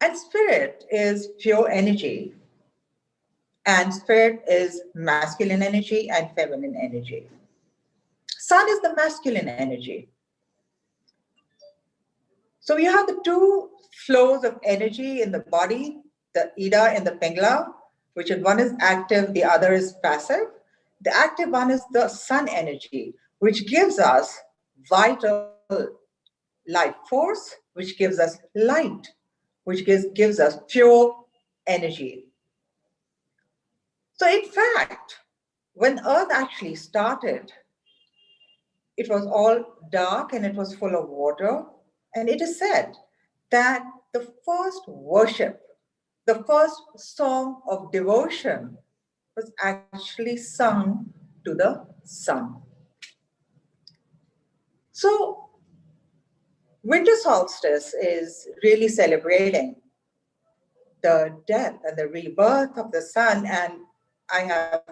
And spirit is pure energy. And spirit is masculine energy and feminine energy. Sun is the masculine energy. So you have the two flows of energy in the body, the Ida and the Pingala, which is one is active, the other is passive. The active one is the sun energy, which gives us vital life force, which gives us light, which gives us pure energy. So in fact, when Earth actually started, it was all dark and it was full of water. And it is said that the first worship, the first song of devotion was actually sung to the sun. So, winter solstice is really celebrating the death and the rebirth of the sun, and I have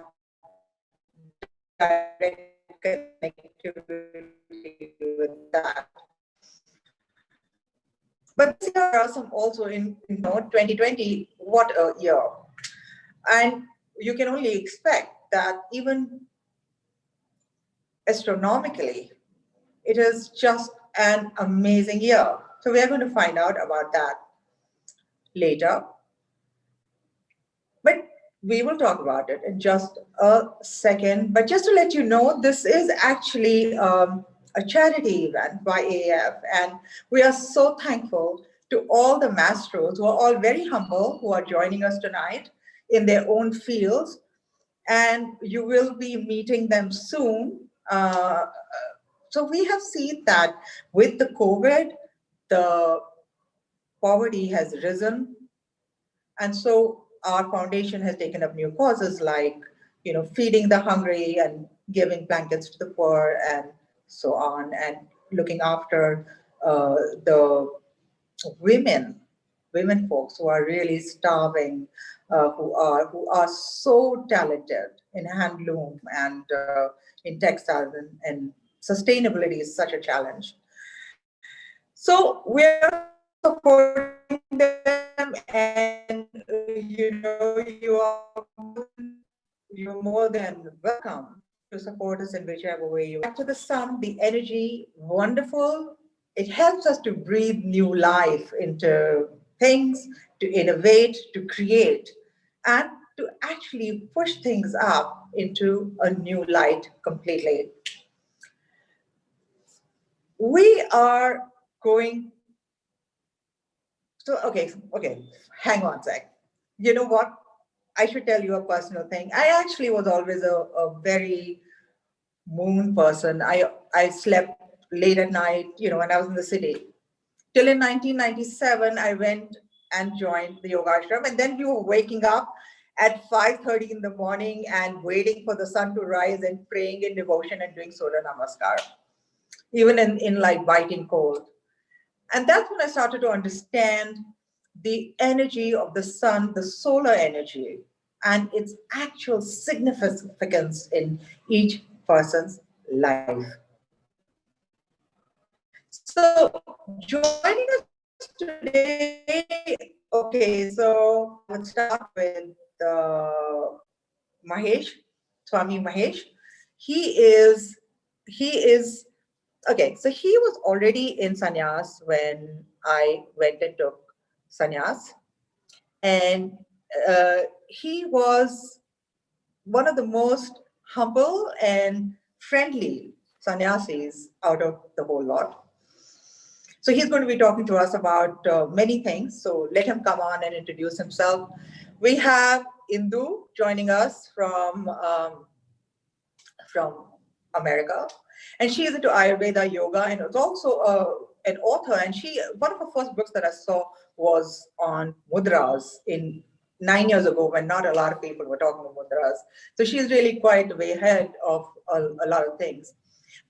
direct connectivity with that. But this year also in 2020, what a year. And you can only expect that even astronomically, it is just an amazing year. So we are going to find out about that later. But we will talk about it in just a second. But just to let you know, this is actually a charity event by AAF. And we are so thankful to all the mastros who are all very humble, who are joining us tonight in their own fields. And you will be meeting them soon. So we have seen that with the COVID, the poverty has risen. And so our foundation has taken up new causes like, feeding the hungry and giving blankets to the poor and so on, and looking after the women folks who are really starving, who are so talented in handloom and in textiles, and sustainability is such a challenge. So we're supporting them, and you're more than welcome to support us in whichever way you. Back to the sun, the energy, wonderful. It helps us to breathe new life into things, to innovate, to create, and to actually push things up into a new light completely. We are going. So, okay, hang on a sec. You know what? I should tell you a personal thing. I actually was always a very moon person. I slept late at night, when I was in the city. Till in 1997, I went and joined the yoga ashram. And then we were waking up at 5:30 in the morning and waiting for the sun to rise and praying in devotion and doing Surya Namaskar, even in like biting cold. And that's when I started to understand the energy of the sun, the solar energy, and its actual significance in each person's life. So joining us today, okay, so I would start with Mahesh, Swami Mahesh. He is, okay, so he was already in sannyas when I went and took sannyas. And he was one of the most humble and friendly sannyasis out of the whole lot. So he's going to be talking to us about many things. So let him come on and introduce himself. We have Indu joining us from America, and she is into Ayurveda, yoga, and is also an author. And one of her first books that I saw was on mudras in 9 years ago, when not a lot of people were talking about mudras. So she's really quite way ahead of a lot of things.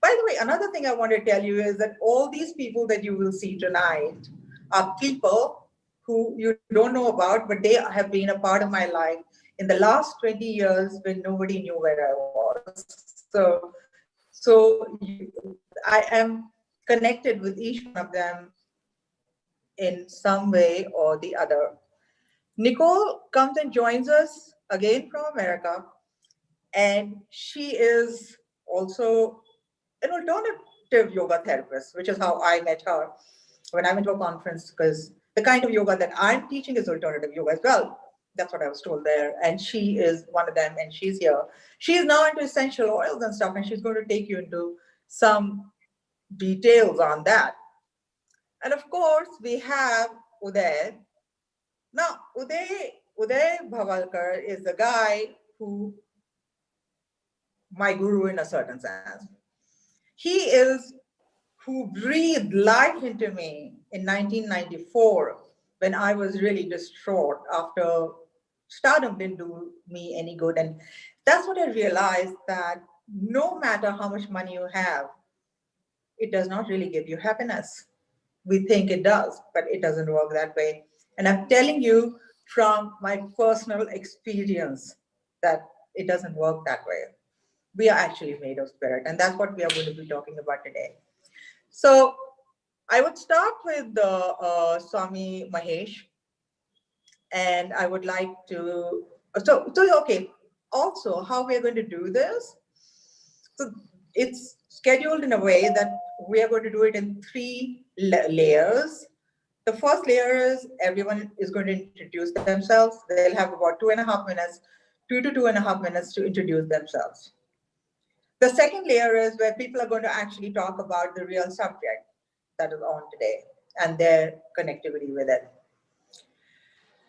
By the way, another thing I want to tell you is that all these people that you will see tonight are people who you don't know about, but they have been a part of my life in the last 20 years when nobody knew where I was. So I am connected with each one of them in some way or the other. Nicole comes and joins us again from America, and she is also an alternative yoga therapist, which is how I met her when I went to a conference, because the kind of yoga that I'm teaching is alternative yoga as well. That's what I was told there. And she is one of them, and she's here. She is now into essential oils and stuff, and she's going to take you into some details on that. And of course, we have Uday. Now, Uday Bhavalkar is the guy who, my guru in a certain sense. He is who breathed life into me in 1994 when I was really distraught after stardom didn't do me any good. And that's what I realized, that no matter how much money you have, it does not really give you happiness. We think it does, but it doesn't work that way. And I'm telling you from my personal experience that it doesn't work that way. We are actually made of spirit, and that's what we are going to be talking about today. So I would start with Swami Mahesh, and I would like to, okay, also how we're going to do this. So it's scheduled in a way that we are going to do it in three layers. The first layer is everyone is going to introduce themselves. They'll have about 2.5 minutes, 2 to 2.5 minutes to introduce themselves. The second layer is where people are going to actually talk about the real subject that is on today and their connectivity with it.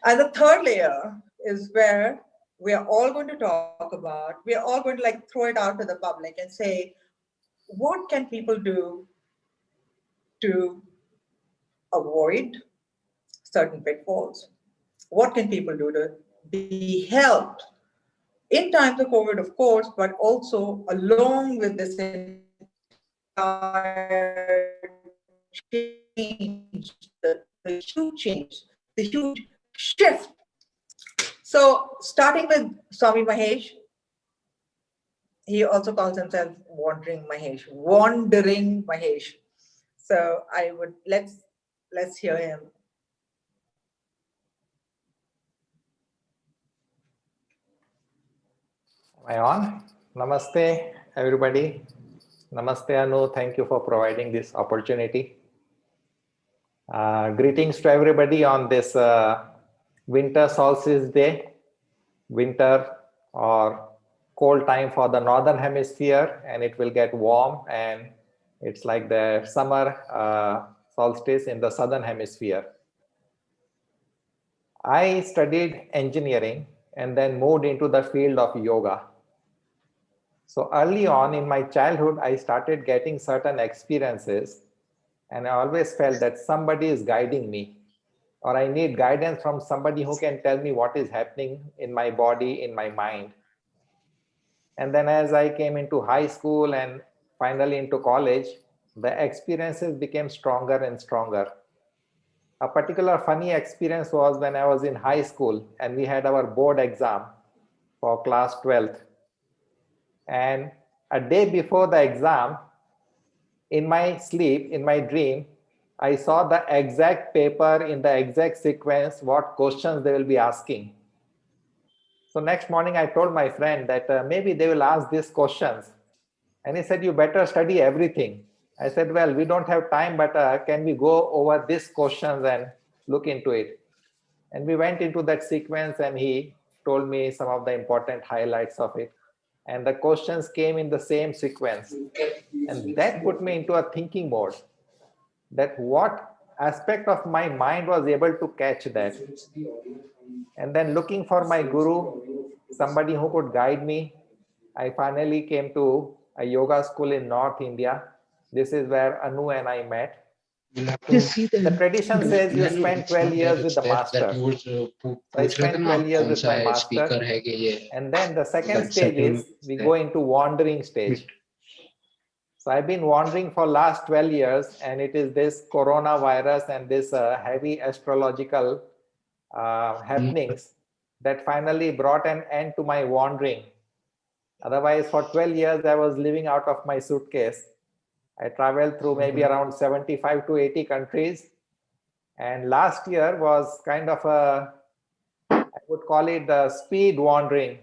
And the third layer is where we are all going to talk about, we are all going to like throw it out to the public and say, what can people do to avoid certain pitfalls? What can people do to be helped in times of COVID, of course, but also along with this entire change, the huge shift. So starting with Swami Mahesh, he also calls himself Wandering Mahesh. So I would let's hear him. Am I on? Namaste, everybody. Namaste, Anu. Thank you for providing this opportunity. Greetings to everybody on this winter solstice day, winter or cold time for the northern hemisphere, and it will get warm, and it's like the summer solstice in the southern hemisphere. I studied engineering and then moved into the field of yoga. So early on in my childhood, I started getting certain experiences, and I always felt that somebody is guiding me, or I need guidance from somebody who can tell me what is happening in my body, in my mind. And then as I came into high school and finally into college, the experiences became stronger and stronger. A particular funny experience was when I was in high school and we had our board exam for class 12th. And a day before the exam, in my sleep, in my dream, I saw the exact paper in the exact sequence, what questions they will be asking. So next morning, I told my friend that maybe they will ask these questions. And he said, you better study everything. I said, well, we don't have time, but can we go over these questions and look into it? And we went into that sequence and he told me some of the important highlights of it. And the questions came in the same sequence. And that put me into a thinking mode, that what aspect of my mind was able to catch that. And then looking for my guru, somebody who could guide me, I finally came to a yoga school in North India. This is where Anu and I met. The tradition says you spend 12 years with the master. So I spent 12 years with my master. And then the second stage is we go into wandering stage. So I've been wandering for last 12 years, and it is this coronavirus and this heavy astrological happenings that finally brought an end to my wandering. Otherwise, for 12 years, I was living out of my suitcase. I traveled through maybe around 75 to 80 countries. And last year was kind of a, I would call it the speed wandering.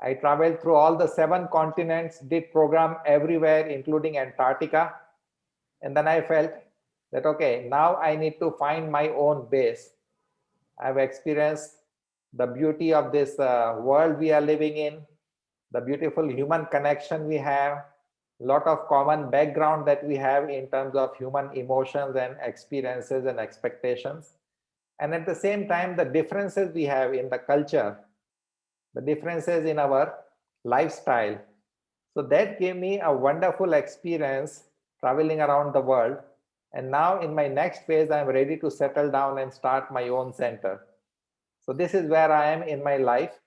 I traveled through all the 7 continents, did program everywhere, including Antarctica. And then I felt that, okay, now I need to find my own base. I've experienced the beauty of this world we are living in, the beautiful human connection we have, a lot of common background that we have in terms of human emotions and experiences and expectations. And at the same time, the differences we have in the culture, the differences in our lifestyle. So that gave me a wonderful experience traveling around the world. And now in my next phase, I'm ready to settle down and start my own center. So this is where I am in my life.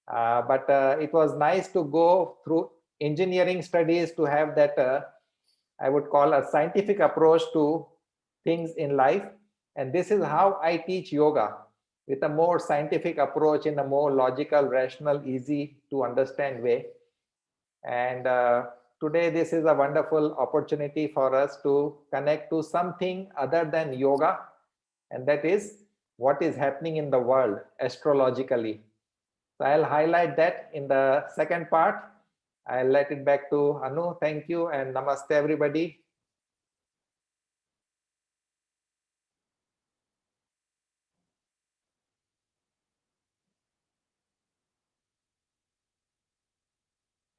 But it was nice to go through engineering studies to have that, I would call a scientific approach to things in life. And this is how I teach yoga, with a more scientific approach in a more logical, rational, easy to understand way. And today, this is a wonderful opportunity for us to connect to something other than yoga, and that is what is happening in the world astrologically. So I'll highlight that in the second part. I'll let it back to Anu. Thank you and namaste, everybody.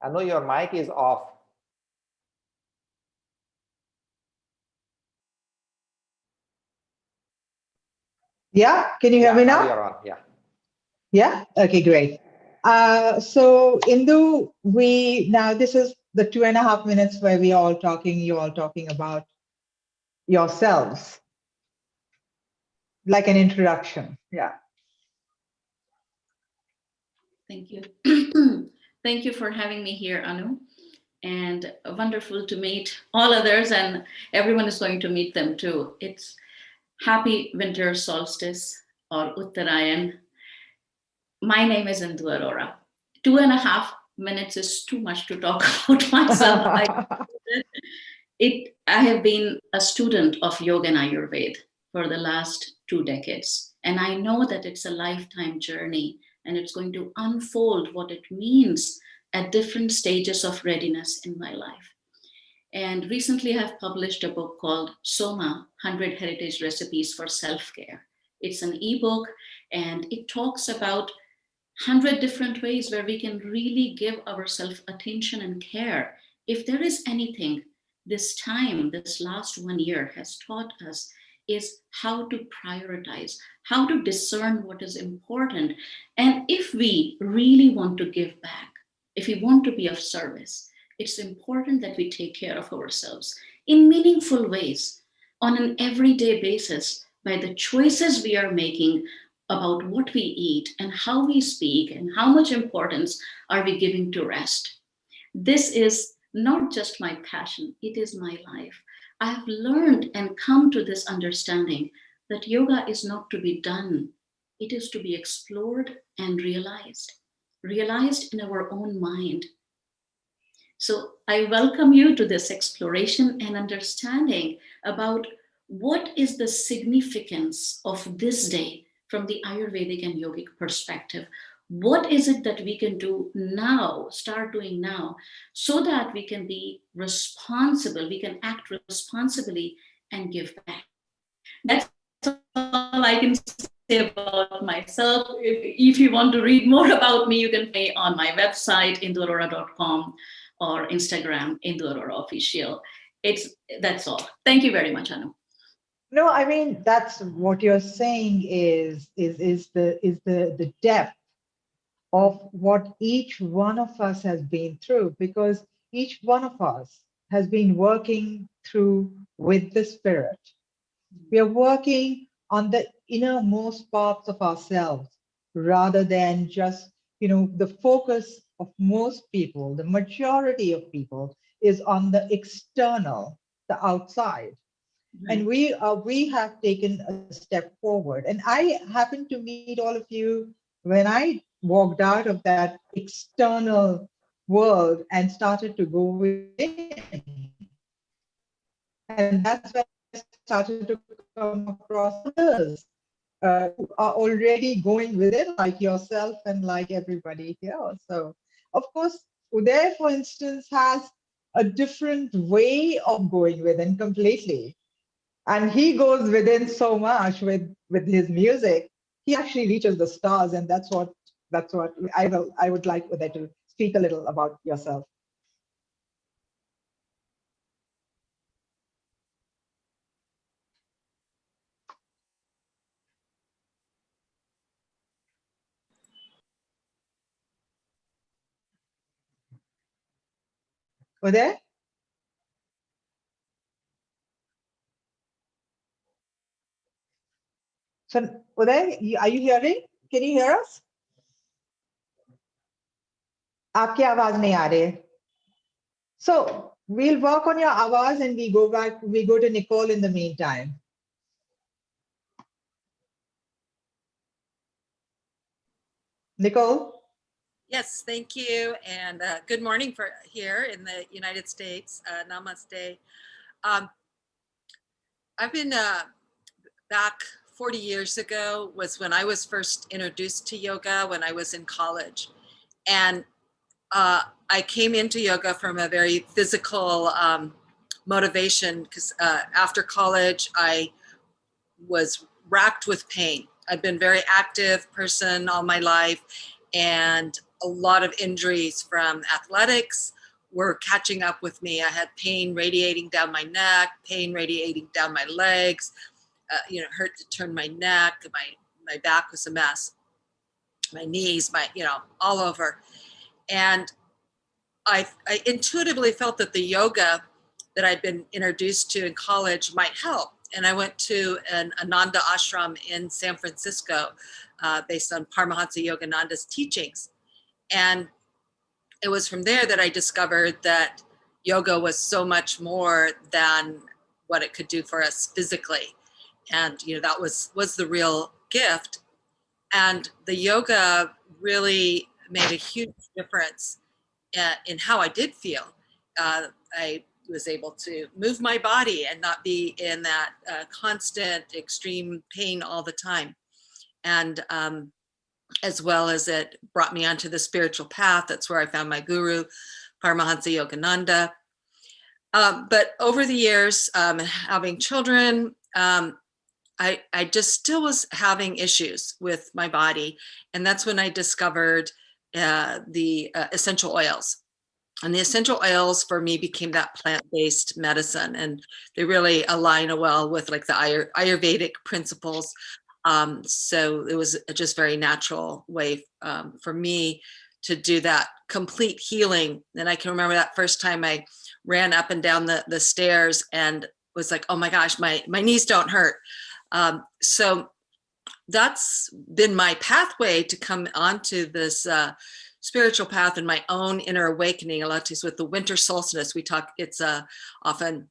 Anu, your mic is off. Yeah, can you hear me now? You're on. Yeah. Yeah. Okay, great. So Indu, this is the 2.5 minutes where we are all talking. You're all talking about yourselves, like an introduction. Yeah. Thank you. Thank you for having me here, Anu. And wonderful to meet all others, and everyone is going to meet them too. It's happy winter solstice or Uttarayan. My name is Indu Arora. 2.5 minutes is too much to talk about myself. I have been a student of yoga and Ayurveda for the last 2 decades, and I know that it's a lifetime journey, and it's going to unfold what it means at different stages of readiness in my life. And recently, I have published a book called Soma 100 Heritage Recipes for Self Care. It's an ebook, and it talks about 100 different ways where we can really give ourselves attention and care. If there is anything this last 1 year has taught us, is how to prioritize, how to discern what is important. And if we really want to give back, if we want to be of service, it's important that we take care of ourselves in meaningful ways on an everyday basis by the choices we are making about what we eat and how we speak and how much importance are we giving to rest. This is not just my passion, it is my life. I have learned and come to this understanding that yoga is not to be done, it is to be explored and realized in our own mind. So I welcome you to this exploration and understanding about what is the significance of this day from the Ayurvedic and yogic perspective. What is it that we can do now, start doing now, so that we can be responsible, we can act responsibly and give back? That's all I can say about myself. If you want to read more about me, you can find me on my website, induarora.com, or Instagram, Induarora Official. That's all. Thank you very much, Anu. No, I mean, that's what you're saying is the depth of what each one of us has been through, because each one of us has been working through with the spirit. We are working on the innermost parts of ourselves rather than just, the focus of most people, the majority of people is on the external, the outside. Right. And we have taken a step forward. And I happened to meet all of you when I walked out of that external world and started to go within. And that's when I started to come across others who are already going within, like yourself and like everybody here. So, of course, Uday, for instance, has a different way of going within completely. And he goes within so much with his music. He actually reaches the stars, and that's what I would like Uday to speak a little about yourself. Uday? So, Uday, are you hearing? Can you hear us? आपकी आवाज नहीं आ रही. So we'll work on your hours and we go to Nicole in the meantime. Nicole? Yes, thank you. And good morning for here in the United States. Namaste. I've been back 40 years ago was when I was first introduced to yoga when I was in college. And I came into yoga from a very physical motivation because after college, I was racked with pain. I've been a very active person all my life, and a lot of injuries from athletics were catching up with me. I had pain radiating down my neck, pain radiating down my legs, hurt to turn my neck, my back was a mess, my knees, all over. And I intuitively felt that the yoga that I'd been introduced to in college might help. And I went to an Ananda ashram in San Francisco based on Paramahansa Yogananda's teachings. And it was from there that I discovered that yoga was so much more than what it could do for us physically. And, that was the real gift. And the yoga really made a huge difference in how I did feel. I was able to move my body and not be in that constant extreme pain all the time. And as well as it brought me onto the spiritual path. That's where I found my guru, Paramahansa Yogananda. But over the years, having children, I just still was having issues with my body. And that's when I discovered the essential oils. And the essential oils for me became that plant-based medicine, and they really align well with like the Ayurvedic principles. So it was just very natural way for me to do that complete healing. And I can remember that first time I ran up and down the stairs and was like, oh my gosh, my knees don't hurt. So that's been my pathway to come onto this spiritual path and my own inner awakening. A lot of times with the winter solstice, we talk, it's often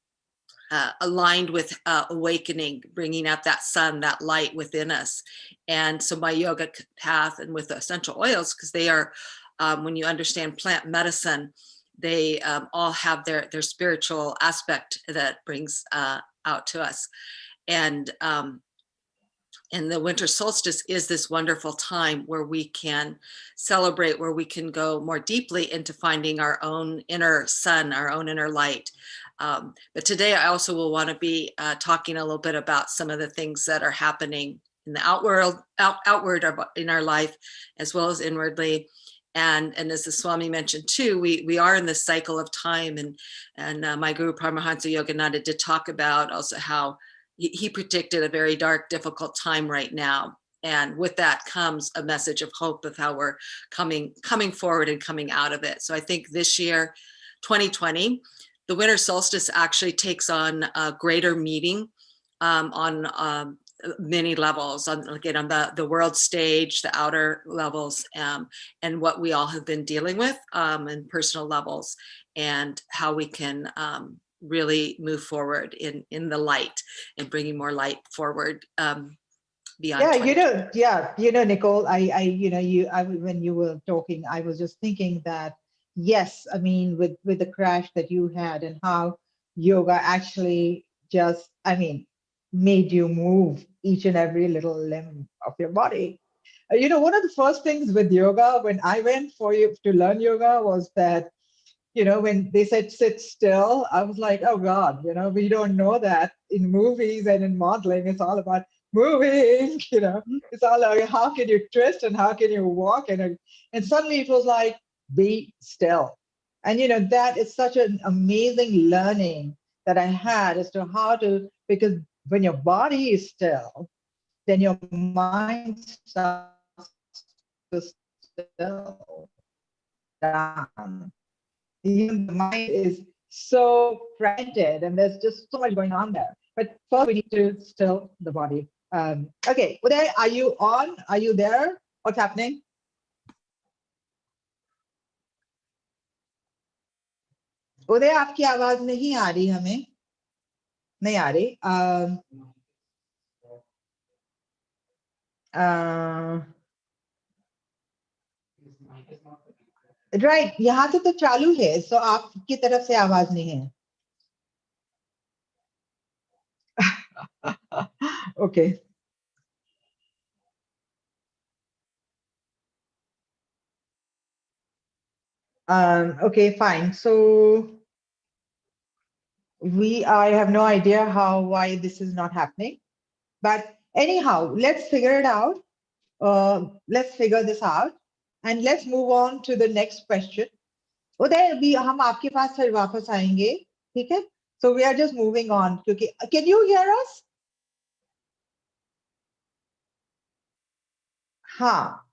aligned with awakening, bringing out that sun, that light within us. And so my yoga path and with the essential oils, because they are, when you understand plant medicine, they all have their spiritual aspect that brings out to us. And the winter solstice is this wonderful time where we can celebrate, where we can go more deeply into finding our own inner sun, our own inner light. But today I also will want to be talking a little bit about some of the things that are happening in the outward in our life, as well as inwardly. And as the Swami mentioned too, we are in this cycle of time. And my guru Paramahansa Yogananda did talk about also how he predicted a very dark, difficult time right now. And with that comes a message of hope of how we're coming forward and coming out of it. So I think this year, 2020, the winter solstice actually takes on a greater meaning on many levels, on the world stage, the outer levels, and what we all have been dealing with in personal levels, and how we can really move forward in the light and bringing more light forward beyond. Nicole, when you were talking, I was just thinking that, yes, I mean, with the crash that you had and how yoga actually just, I mean, made you move each and every little limb of your body. One of the first things with yoga when I went for you to learn yoga was that, when they said sit still, I was like, oh God, we don't know that in movies and in modeling, it's all about moving, it's all like, how can you twist and how can you walk? And suddenly it was like, be still. And, that is such an amazing learning that I had as to how to, because when your body is still, then your mind starts to still down. Even the mind is so fragmented and there's just so much going on there. But first we need to still the body. Okay, Uday, are you on? Are you there? What's happening? उदय आपकी आवाज नहीं आ रही हमें नहीं आ रही right यहाँ से तो चालू है सो आपकी तरफ से आवाज नहीं है okay okay fine so I have no idea why this is not happening but anyhow let's figure it out let's figure this out and let's move on to the next question उदय अभी हम आपके पास फिर वापस आएंगे ठीक है so we are just moving on क्योंकि can you hear us हाँ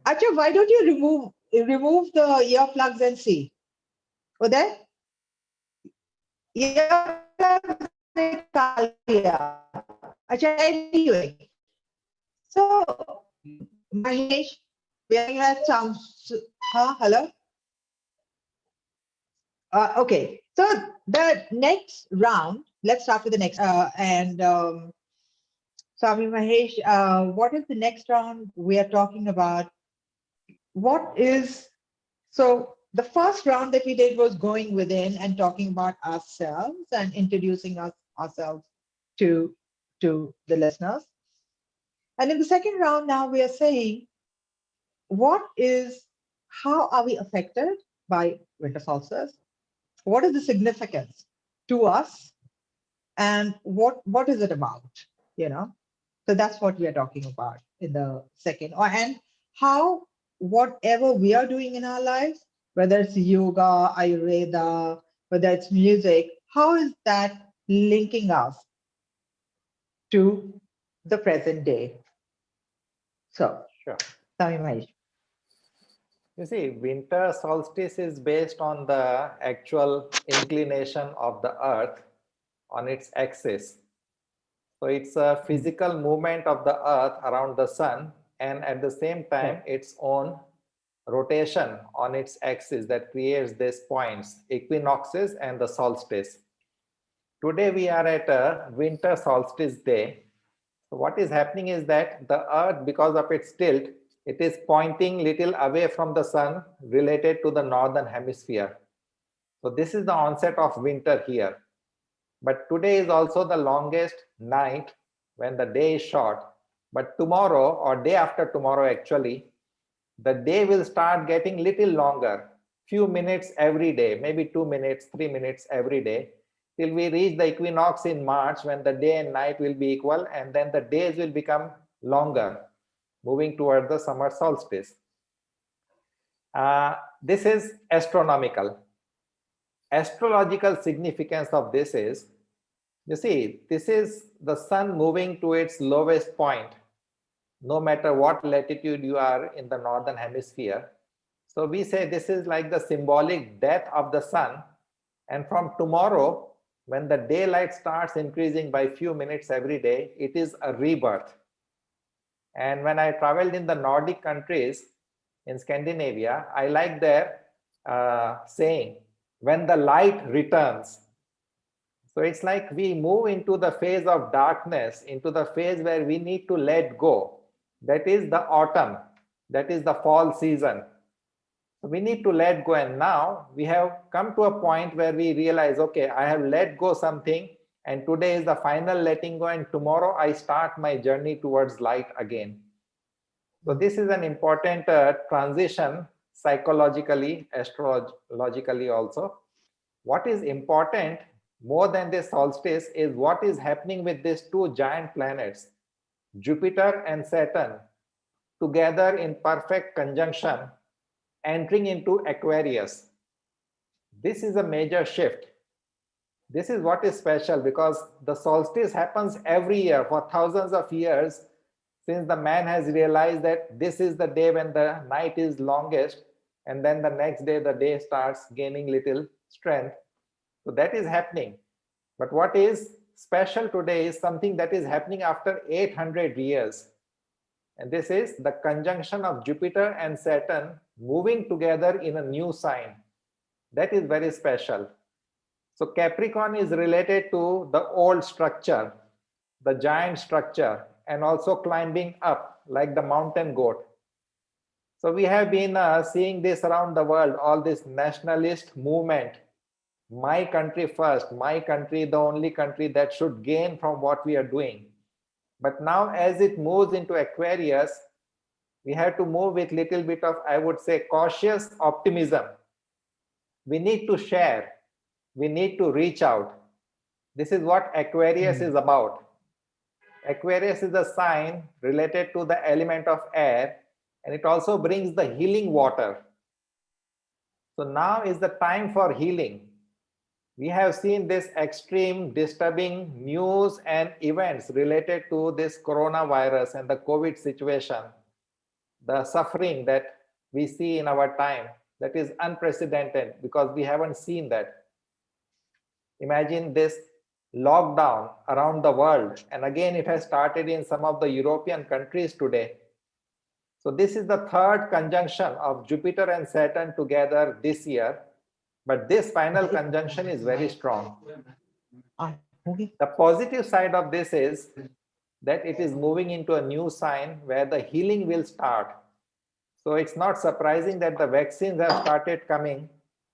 अच्छा why don't you remove the earplugs and see Uday earplugs निकाल दिया अच्छा anyway so Mahesh we have some hello okay so the next round let's start with the next and Swami Mahesh what is the next round we are talking about what is so the first round that we did was going within and talking about ourselves and introducing ourselves to the listeners and in the second round now we are saying how are we affected by winter solstice? What is the significance to us? And what is it about? So that's what we are talking about in the second. And how whatever we are doing in our lives, whether it's yoga, Ayurveda, whether it's music, how is that linking us to the present day? So, Sure. Swami Mahesh. You see, winter solstice is based on the actual inclination of the earth on its axis. So it's a physical movement of the earth around the sun and at the same time its own rotation on its axis that creates these points, equinoxes and the solstice. Today we are at a winter solstice day. So what is happening is that the earth, because of its tilt, it is pointing little away from the sun related to the northern hemisphere. So this is the onset of winter here. But today is also the longest night when the day is short. But tomorrow or day after tomorrow actually, the day will start getting little longer, few minutes every day, maybe 2 minutes, 3 minutes every day, till we reach the equinox in March when the day and night will be equal and then the days will become longer, moving toward the summer solstice. This is astronomical. Astrological significance of this is, you see, this is the sun moving to its lowest point, no matter what latitude you are in the northern hemisphere. So we say this is like the symbolic death of the sun. And from tomorrow, when the daylight starts increasing by few minutes every day, it is a rebirth. And when I traveled in the Nordic countries in Scandinavia, I like their saying, when the light returns. So it's like we move into the phase of darkness, into the phase where we need to let go. That is the autumn, that is the fall season. So we need to let go. And now we have come to a point where we realize, okay, I have let go something, and today is the final letting go, and tomorrow I start my journey towards light again. So this is an important transition psychologically, astrologically also. What is important more than this solstice is what is happening with these two giant planets, Jupiter and Saturn, together in perfect conjunction, entering into Aquarius. This is a major shift. This is what is special, because the solstice happens every year for thousands of years, since the man has realized that this is the day when the night is longest, and then the next day the day starts gaining little strength. So that is happening. But what is special today is something that is happening after 800 years. And this is the conjunction of Jupiter and Saturn moving together in a new sign. That is very special. So Capricorn is related to the old structure, the giant structure, and also climbing up like the mountain goat. So we have been seeing this around the world, all this nationalist movement. My country first, my country, the only country that should gain from what we are doing. But now as it moves into Aquarius, we have to move with little bit of, I would say, cautious optimism. We need to share. We need to reach out. This is what Aquarius is about. Aquarius is a sign related to the element of air, and it also brings the healing water. So now is the time for healing. We have seen this extreme disturbing news and events related to this coronavirus and the COVID situation, the suffering that we see in our time, that is unprecedented because we haven't seen that. Imagine this lockdown around the world, and again it has started in some of the European countries today. So this is the third conjunction of Jupiter and Saturn together this year, but this final conjunction is very strong. The positive side of this is that it is moving into a new sign where the healing will start. So it's not surprising that the vaccines have started coming,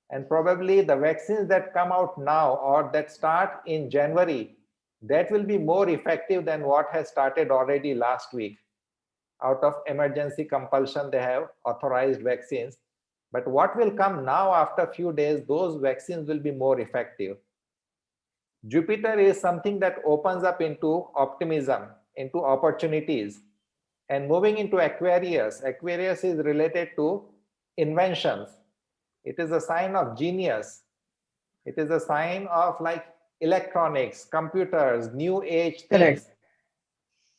and probably the vaccines that come out now or that start in January, that will be more effective than what has started already last week. Out of emergency compulsion, they have authorized vaccines. But what will come now after a few days, those vaccines will be more effective. Jupiter is something that opens up into optimism, into opportunities. And moving into Aquarius, Aquarius is related to inventions. It is a sign of genius. It is a sign of like electronics, computers, new age things. Correct.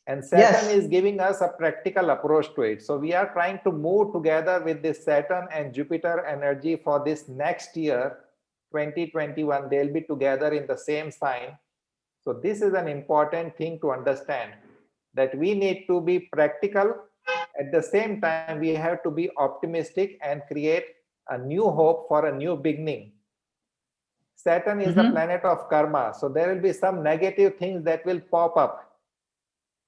And Saturn is giving us a practical approach to it. So we are trying to move together with this Saturn and Jupiter energy for this next year, 2021. They'll be together in the same sign. So this is an important thing to understand, that we need to be practical. At the same time, we have to be optimistic and create a new hope for a new beginning. Saturn is the planet of karma. So there will be some negative things that will pop up.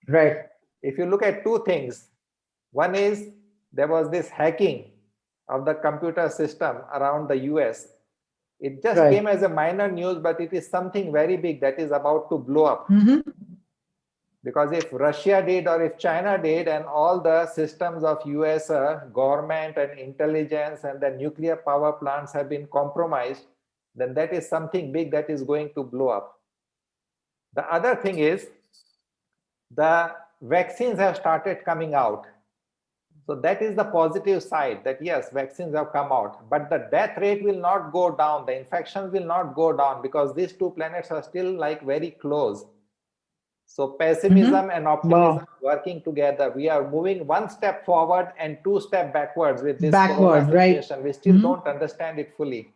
Right. If you look at two things, one is there was this hacking of the computer system around the US. It just came as a minor news, but it is something very big that is about to blow up. Because if Russia did or if China did, and all the systems of US government and intelligence and the nuclear power plants have been compromised, then that is something big that is going to blow up. The other thing is the vaccines have started coming out. So that is the positive side, that yes, vaccines have come out, but the death rate will not go down. The infections will not go down because these two planets are still like very close. So pessimism and optimism working together. We are moving one step forward and two steps backwards with this corona situation. We still don't understand it fully.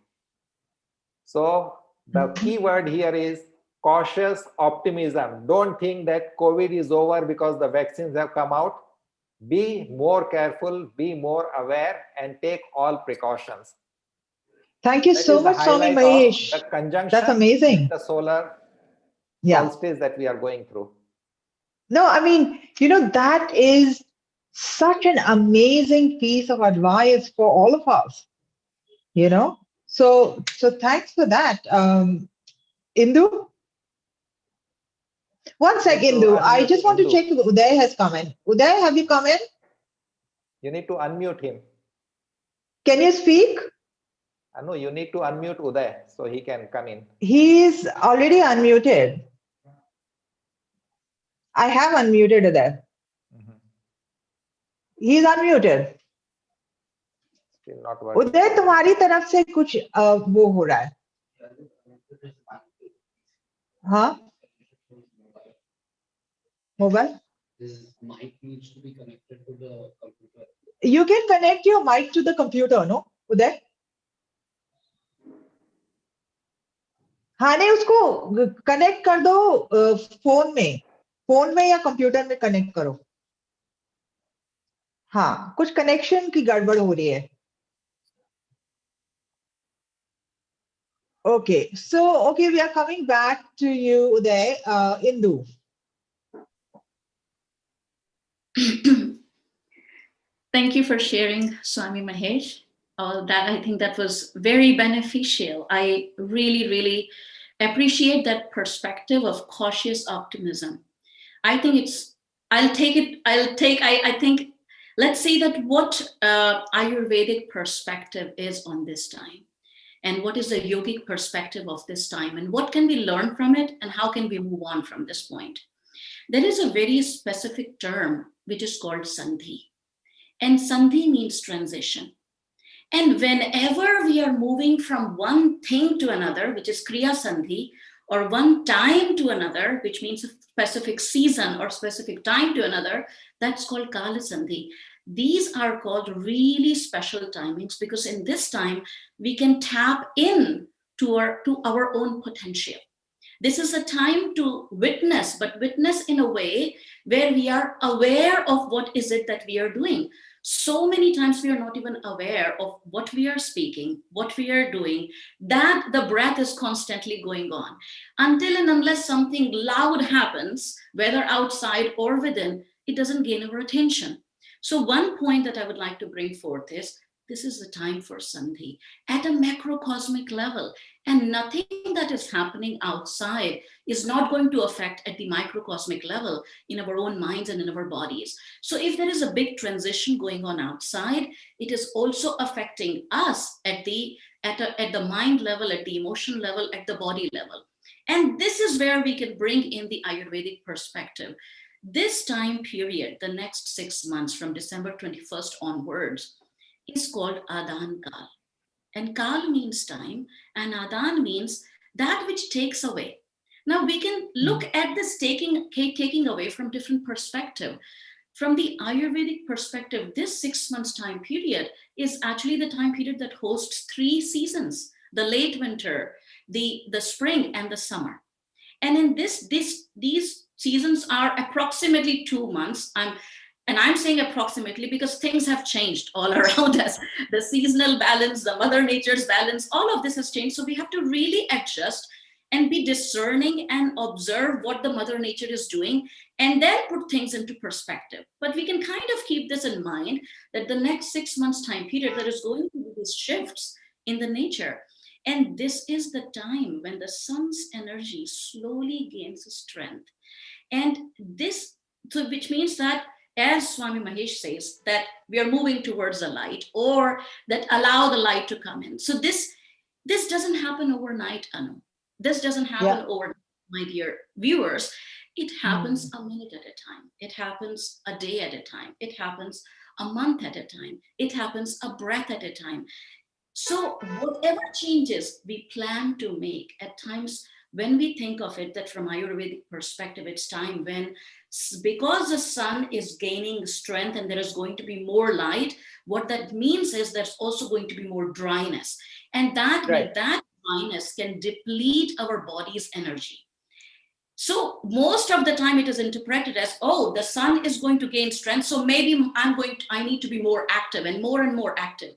So the key word here is cautious optimism. Don't think that COVID is over because the vaccines have come out. Be more careful, be more aware, and take all precautions. Thank you so much, Swami Mahesh. The conjunction, that's amazing. The solar solstice that we are going through. No, I mean, that is such an amazing piece of advice for all of us. you know. So thanks for that. Indu, one You need second, to Indu. I unmute just want to Indu. check if Uday has come in. Uday, have you come in? You need to unmute him. Can you speak? No, you need to unmute Uday so he can come in. He's already unmuted. I have unmuted Uday. Mhm. He's unmuted. Still not working. उदय तुम्हारी तरफ से कुछ वो हो रहा है हाँ mobile Mic needs to be connected to the computer. You can connect your mic to the computer, no उदय हाँ नहीं उसको कनेक्ट कर दो फोन में या कंप्यूटर में कनेक्ट करो हाँ कुछ कनेक्शन की गड़बड़ हो रही है Okay, so we are coming back to you, Uday. Indu. Thank you for sharing, Swami Mahesh. That I think that was very beneficial. I really, really appreciate that perspective of cautious optimism. I think it's. I'll take it. I think. Let's see that what Ayurvedic perspective is on this time, and what is the yogic perspective of this time, and what can we learn from it, and how can we move on from this point. There is a very specific term which is called sandhi. And sandhi means transition. And whenever we are moving from one thing to another, which is kriya sandhi, or one time to another, which means a specific season or specific time to another, that's called kala sandhi. These are called really special timings because in this time we can tap in to our own potential. This is a time to witness, but witness in a way where we are aware of what is it that we are doing. So many times we are not even aware of what we are speaking, what we are doing, that the breath is constantly going on. Until and unless something loud happens, whether outside or within, it doesn't gain our attention. So one point that I would like to bring forth is this is the time for sandhi at a macrocosmic level. And nothing that is happening outside is not going to affect at the microcosmic level in our own minds and in our bodies. So if there is a big transition going on outside, it is also affecting us at the mind level, at the emotion level, at the body level. And this is where we can bring in the Ayurvedic perspective. This time period, the next 6 months from December 21st onwards, is called Adan Kal. And Kal means time, and Adan means that which takes away. Now we can look at this taking away from different perspective. From the Ayurvedic perspective, this 6 months time period is actually the time period that hosts 3 seasons: the late winter, the spring, and the summer. And in these seasons are approximately 2 months. I'm saying approximately because things have changed all around us. The seasonal balance, the mother nature's balance, all of this has changed. So we have to really adjust and be discerning and observe what the mother nature is doing and then put things into perspective. But we can kind of keep this in mind that the next 6 months time period, there is going to be these shifts in the nature. And this is the time when the sun's energy slowly gains strength. And this, so which means that, as Swami Mahesh says, that we are moving towards the light, or that allow the light to come in. So this doesn't happen overnight, Anu. This doesn't happen overnight, my dear viewers. It happens a minute at a time. It happens a day at a time. It happens a month at a time. It happens a breath at a time. So whatever changes we plan to make at times, when we think of it, that from Ayurvedic perspective, it's time when, because the sun is gaining strength and there is going to be more light, what that means is there's also going to be more dryness. And that dryness can deplete our body's energy. So most of the time it is interpreted as, oh, the sun is going to gain strength, so maybe I need to be more active and more active.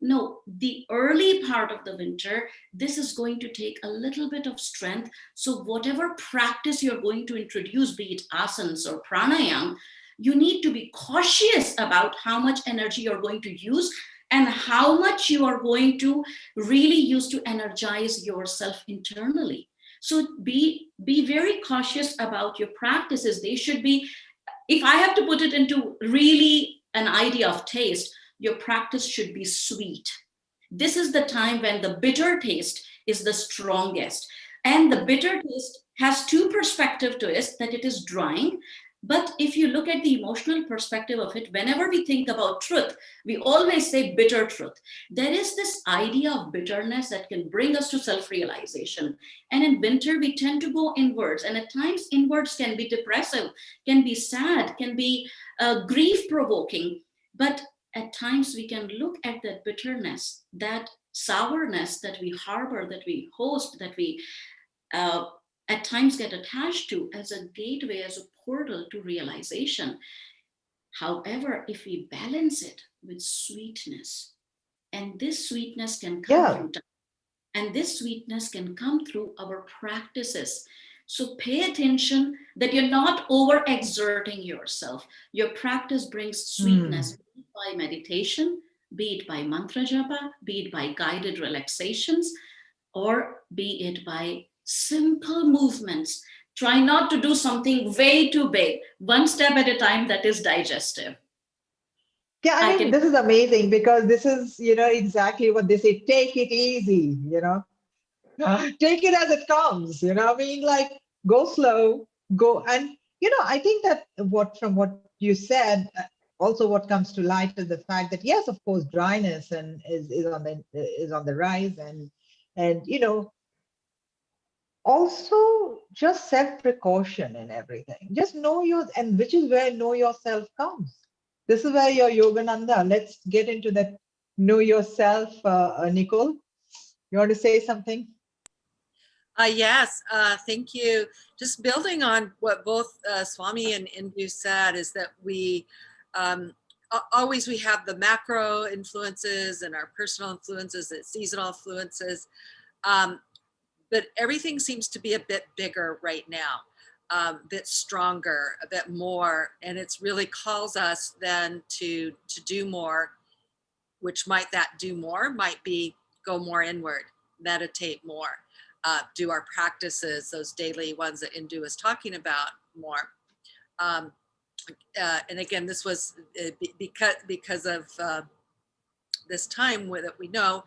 No, the early part of the winter, this is going to take a little bit of strength. So whatever practice you're going to introduce, be it asanas or pranayama, you need to be cautious about how much energy you're going to use and how much you are going to really use to energize yourself internally. So be very cautious about your practices. They should be, if I have to put it into really an idea of taste, your practice should be sweet. This is the time when the bitter taste is the strongest. And the bitter taste has two perspectives to it, that it is drying. But if you look at the emotional perspective of it, whenever we think about truth, we always say bitter truth. There is this idea of bitterness that can bring us to self-realization. And in winter, we tend to go inwards. And at times, inwards can be depressive, can be sad, can be grief-provoking. But at times we can look at that bitterness, that sourness that we harbor, that we host, that we at times get attached to, as a gateway, as a portal to realization. However, if we balance it with sweetness, and this sweetness can come Yeah. through time, and this sweetness can come through our practices. So pay attention that you're not overexerting yourself. Your practice brings sweetness, be it by meditation, be it by mantra japa, be it by guided relaxations, or be it by simple movements. Try not to do something way too big, one step at a time that is digestive. Yeah, I mean, this is amazing because this is, exactly what they say, take it easy, take it as it comes, I mean, like, go slow, go. And, I think that from what you said, also what comes to light is the fact that, yes, of course, dryness and is on the rise, and, also just self-precaution in everything. Just know and which is where know yourself comes. This is where your Yogananda. Let's get into that know yourself, Nicole. You want to say something? Yes, thank you. Just building on what both Swami and Indu said is that we always we have the macro influences and our personal influences, the seasonal influences, but everything seems to be a bit bigger right now, a bit stronger, a bit more, and it's really calls us then to do more. Which might that do more? Might be go more inward, meditate more. Do our practices, those daily ones that Indu was talking about, more. And again, this was because of this time that we know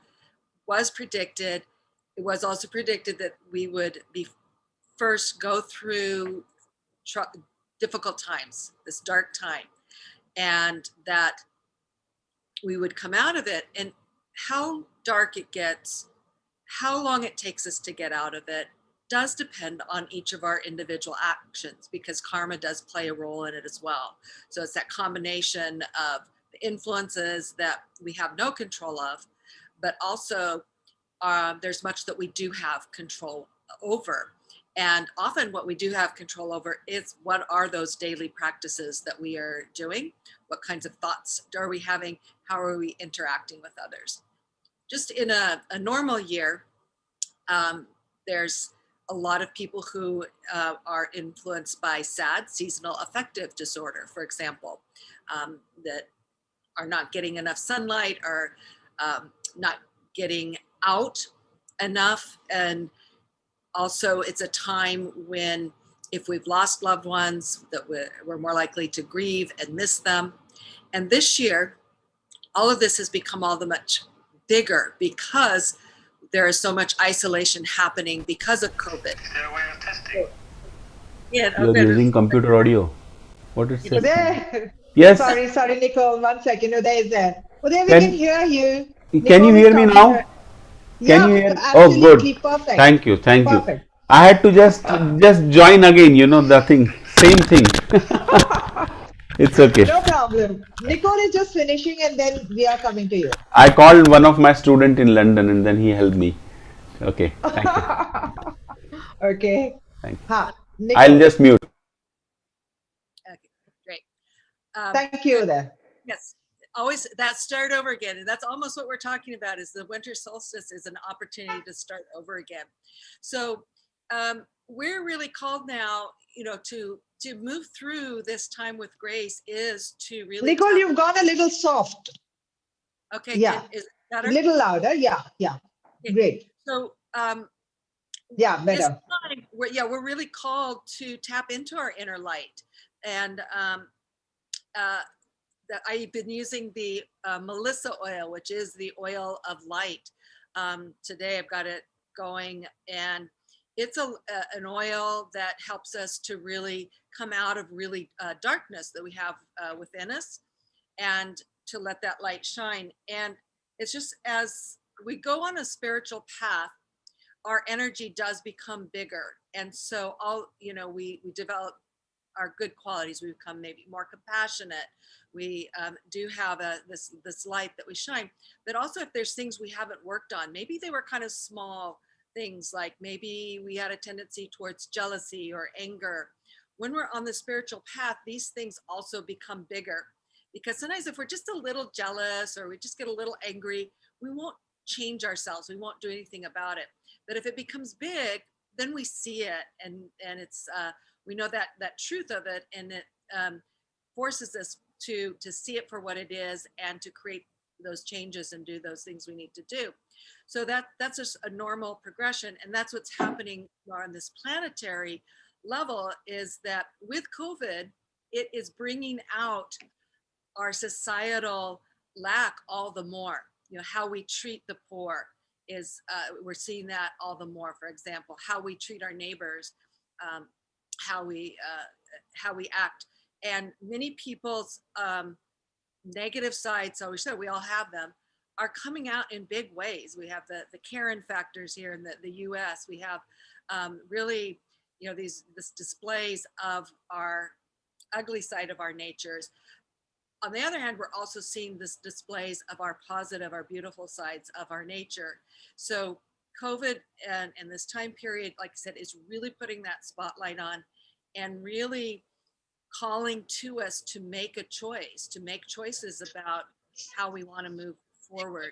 was predicted. It was also predicted that we would be first go through difficult times, this dark time, and that we would come out of it. And how dark it gets, how long it takes us to get out of it, does depend on each of our individual actions, because karma does play a role in it as well. So it's that combination of the influences that we have no control of, but also there's much that we do have control over. And often what we do have control over is what are those daily practices that we are doing? What kinds of thoughts are we having? How are we interacting with others? Just in a normal year, there's a lot of people who are influenced by SAD, seasonal affective disorder, for example, that are not getting enough sunlight, or not getting out enough. And also it's a time when if we've lost loved ones, that we're more likely to grieve and miss them. And this year, all of this has become all the much bigger because there is so much isolation happening because of COVID. Yeah, You're using computer audio. What it says? Uday, Yes. sorry, Nicole. 1 second. Uday is there. Uday, we Can- can hear you. Can you Nicole is hear me talking now? to- Can Yeah, you hear? absolutely. Oh, good. Perfect. Thank you. Perfect. I had to just join again. The thing, same thing. It's okay. No problem. Nicole is just finishing, and then we are coming to you. I called one of my student in London, and then he helped me. Okay. Thank you. Okay. Thank you. Ha, Nicole. I'll just mute. Okay, great. Thank you there. Yes, always that start over again. And that's almost what we're talking about, is the winter solstice is an opportunity to start over again. So we're really called now, to move through this time with grace, is to really— Nicole, you've gone a little soft. Okay, Yeah. is it A better? little louder. Yeah. Okay. Great. So Yeah, this better. time, we're really called to tap into our inner light. And I've been using the Melissa oil, which is the oil of light. Today I've got it going, and it's an oil that helps us to really come out of really darkness that we have within us, and to let that light shine. And it's just as we go on a spiritual path, our energy does become bigger. And so we develop our good qualities. We become maybe more compassionate. We do have this light that we shine. But also, if there's things we haven't worked on, maybe they were kind of small things, like maybe we had a tendency towards jealousy or anger. When we're on the spiritual path, these things also become bigger, because sometimes if we're just a little jealous or we just get a little angry, we won't change ourselves. We won't do anything about it. But if it becomes big, then we see it, and it's we know that truth of it, and it forces us to see it for what it is, and to create those changes and do those things we need to do. So that's just a normal progression, and that's what's happening on this planetary level, is that with COVID, it is bringing out our societal lack all the more. How we treat the poor is, we're seeing that all the more. For example, how we treat our neighbors, how we act, and many people's negative sides. So we said we all have them, are coming out in big ways. We have the Karen factors here in the U.S. We have really these displays of our ugly side of our natures. On the other hand, we're also seeing this displays of our positive, our beautiful sides of our nature. So COVID and this time period, like I said, is really putting that spotlight on, and really calling to us to make a choice, to make choices about how we want to move forward.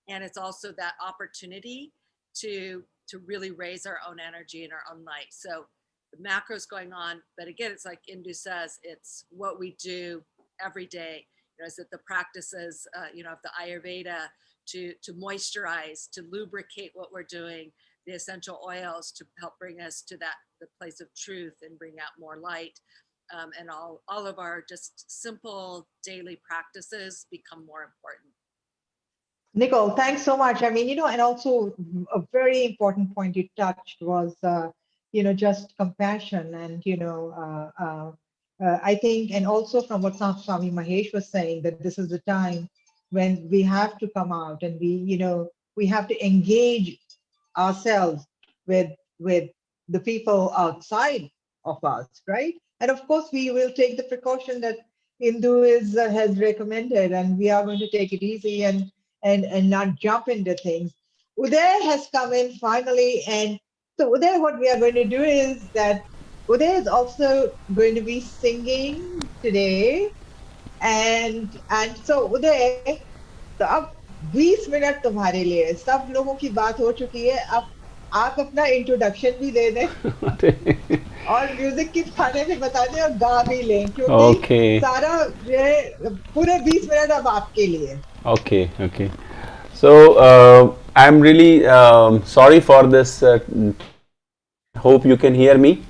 And it's also that opportunity to really raise our own energy and our own light. So the macro's going on, but again, it's like Indu says, it's what we do every day. Is it the practices, of the Ayurveda to moisturize, to lubricate what we're doing, the essential oils to help bring us to the place of truth and bring out more light, and all of our just simple daily practices become more important. Nicole, thanks so much. I mean, and also a very important point you touched was, just compassion, and I think, and also from what Swami Mahesh was saying, that this is the time when we have to come out, and we have to engage ourselves with the people outside of us, right? And of course, we will take the precaution that Hindu has recommended, and we are going to take it easy and not jump into things. Uday has come in finally, and so Uday, what we are going to do is that Uday is also going to be singing today, and so Uday, तो अब 20 minute तुम्हारे लिए, सब लोगों की बात हो चुकी है, अब आप अपना इंट्रोडक्शन भी दे दें और म्यूजिक के बारे में बता दें और गा भी लें, क्योंकि सारा पूरे 20 मिनट अब आपके लिए. Okay. So I'm really sorry for this. Hope you can hear me.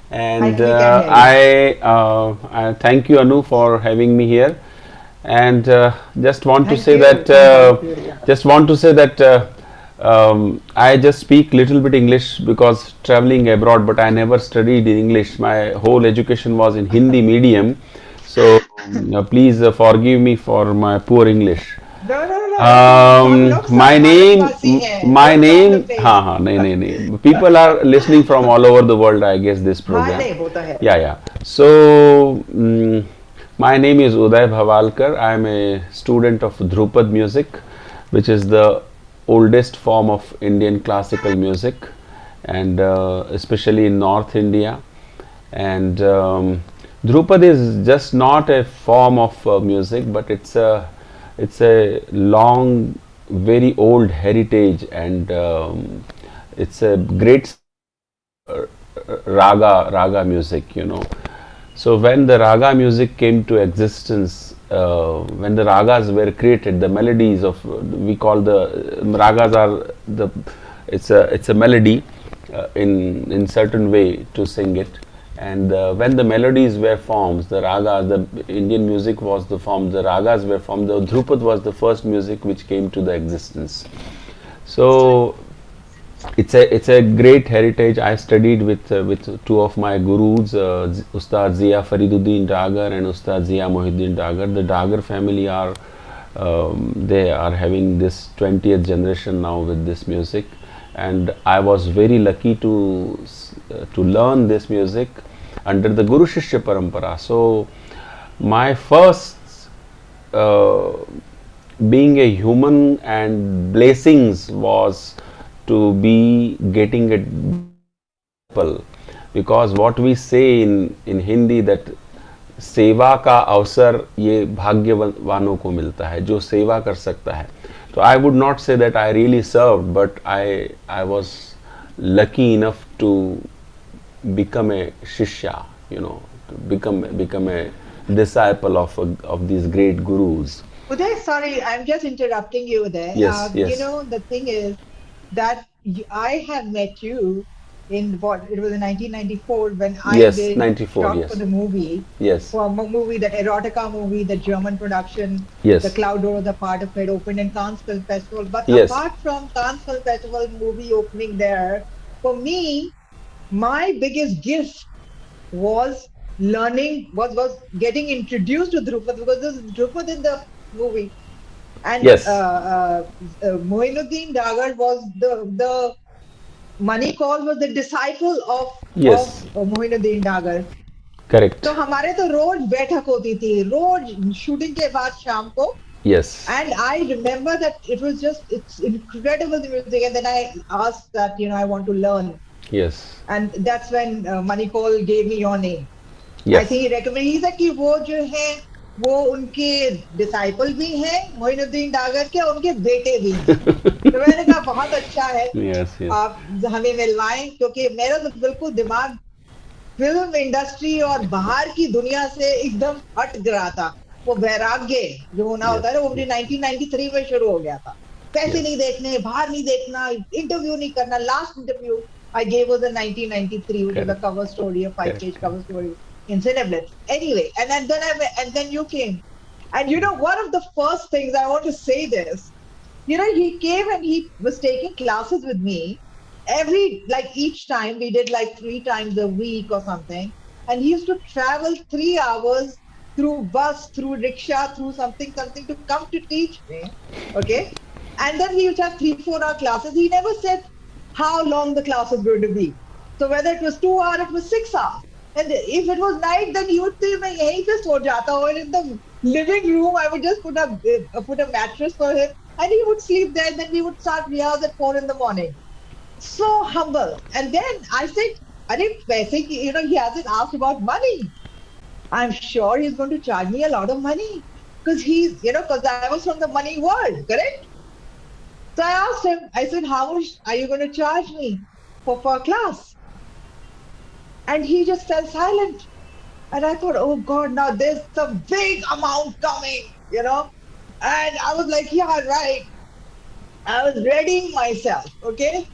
And I thank you, Anu, for having me here. And just want to say that I just speak little bit English because traveling abroad, but I never studied in English. My whole education was in Hindi medium. So please forgive me for my poor English. No. My name. People are listening from all over the world, I guess, this program. Yeah. So my name is Uday Bhavalkar. I am a student of Dhrupad music, which is the oldest form of Indian classical music, and especially in North India. And Dhrupad is just not a form of music, but it's a long, very old heritage, and it's a great raga music, So when the raga music came to existence, when the ragas were created, the melodies of, we call the ragas are the, it's a melody in certain way to sing it. And when the melodies were formed, the ragas, the Indian music was the form, the ragas were formed, the Dhrupad was the first music which came to the existence. So it's a great heritage. I studied with two of my gurus, Ustad Zia Fariduddin Dagar and Ustad Zia Mohiddin Dagar. The Dagar family are they are having this 20th generation now with this music, and I was very lucky to learn this music under the Guru Shishya Parampara. So my first being a human and blessings was to be getting a people, because what we say in Hindi that सेवा का अवसर ये भाग्यवानों को मिलता है जो सेवा कर सकता है. So I would not say that I really served, but I was lucky enough to become a shishya, you know, to become a disciple of these great gurus. Uday, sorry, I'm just interrupting you there. Yes, yes. You know, the thing is that I have met you in what, it was in 1994 when I Yes, did 94, talk yes. for the movie. Yes. For a movie, the erotica movie, the German production. Yes. The Cloud Door was a part of it, opened in Cannes Film Festival. But Yes. apart from Cannes Film Festival movie opening there, for me, my biggest gift was learning, was getting introduced to Dhrupad, because this is Dhrupad in the movie. And Yes. Moinuddin Dagar was the Money Call was the disciple of Yes. Moinuddin Dagar. Correct. तो हमारे तो रोज बैठक होती थी, रोज shooting के बाद शाम को. Yes. And I remember that it was just, it's incredible, the music. And then I asked that, you know, I want to learn. Yes. And that's when Manikol gave me your name. Yes. I think he recommended, he said कि वो जो है वो उनके disciple भी हैं मोइनुद्दीन डागर के, उनके बेटे भी हैं. तो मैंने कहा बहुत अच्छा है. Yes, yes. आप हमें मिलवाएं, क्योंकि मेरा तो बिल्कुल दिमाग फिल्म इंडस्ट्री और बाहर की दुनिया से एकदम हट गया था. वो वैराग्य जो होना होता है, वो मुझे 1993 में शुरू हो गया था. पैसे नहीं देखने, बाहर नहीं देखना, इंटरव्यू नहीं करना. Last interview I gave was in 1993, which is the cover story, a 5-page cover story in Cineblitz. Anyway, and then you came, and you know, one of the first things I want to say this, you know, he came and he was taking classes with me each time we did like 3 times a week or something, and he used to travel 3 hours through bus, through rickshaw, through something to come to teach me. Okay, and then he would have 3-4 hour classes. He never said how long the class was going to be. So whether it was 2 hours, it was 6 hours. And if it was night, then he would say, "मैं यहीं पे सो जाता हूँ." And in the living room, I would just put a mattress for him, and he would sleep there. And then we would start riyaz at 4 in the morning. So humble. And then I said, "I didn't say, you know, he hasn't asked about money. I'm sure he's going to charge me a lot of money, because he's, you know, because I was from the money world, correct?" So I asked him, I said, "How much are you going to charge me for a class?" And he just fell silent. And I thought, oh God, now there's some big amount coming, you know. And I was like, yeah, right. I was readying myself, okay.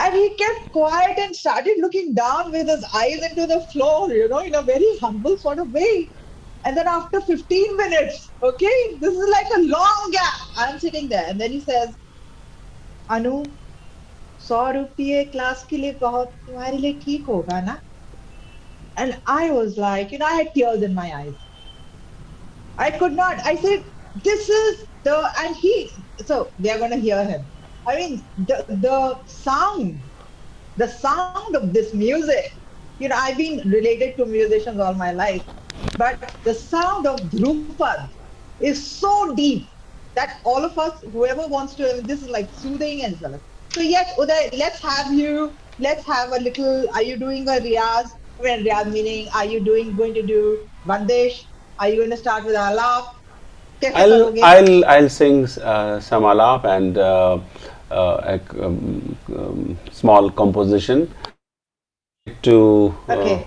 And he kept quiet and started looking down with his eyes into the floor, you know, in a very humble sort of way. And then after 15 minutes, okay, this is like a long gap. I'm sitting there, and then he says, "अनु, 100 रुपये class के लिए बहुत तुम्हारे लिए ठीक होगा ना?" And I was like, you know, I had tears in my eyes. I could not. I said, "This is the," and so they are going to hear him. I mean, the sound of this music. You know, I've been related to musicians all my life, but the sound of Dhrupad is so deep that all of us, whoever wants to, this is like soothing and stuff. So yes, Uday, let's have a little, are you doing a riyaz? When riyaz meaning, are you going to do bandish? Are you going to start with alap? I'll sing some alap and a small composition to okay.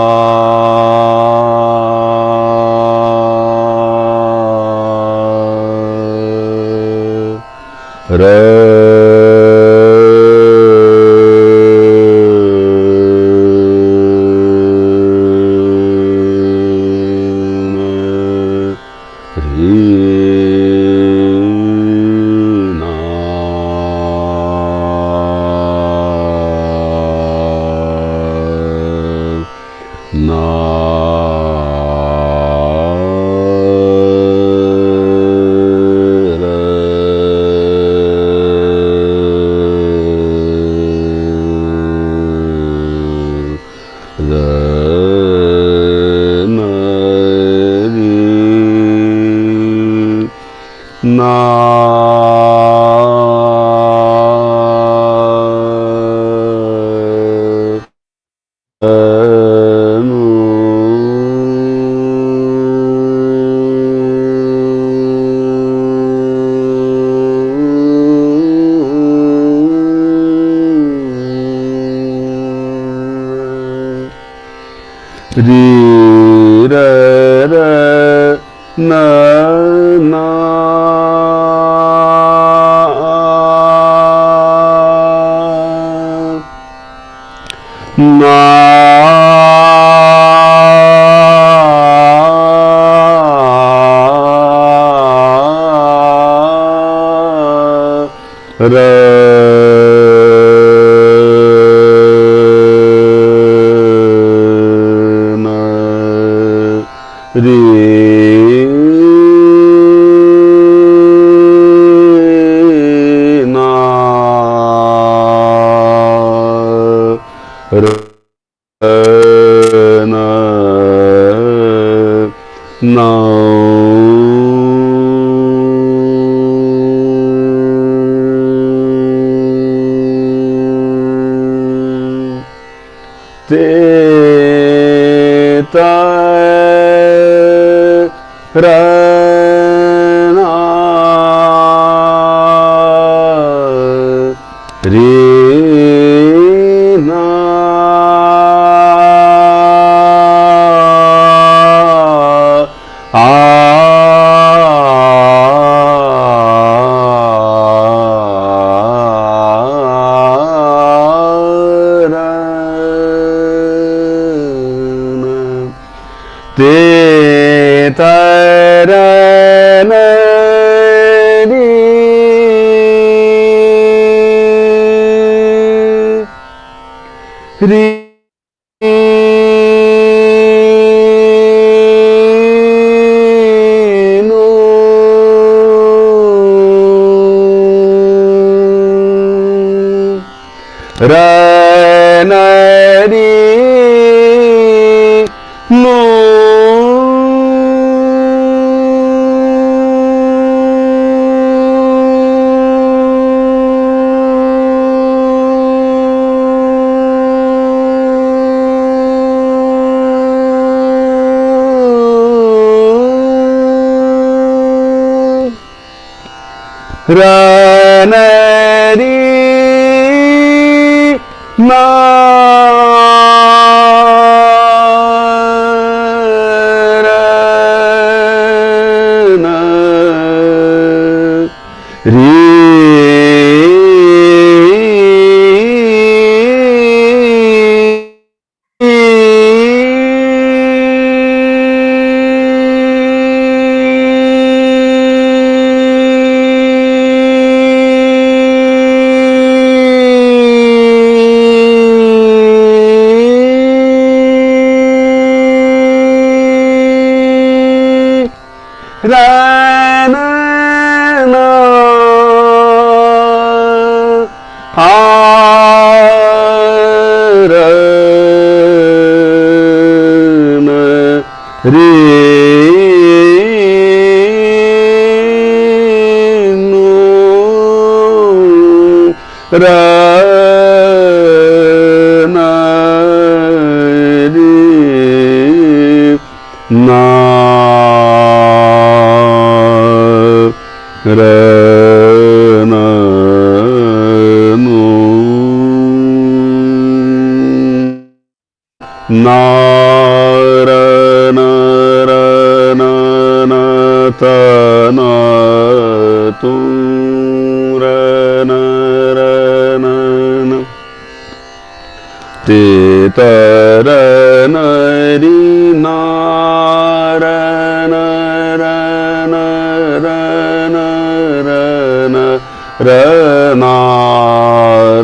te ta ra na ri na ra na ra na ra na ra na ra na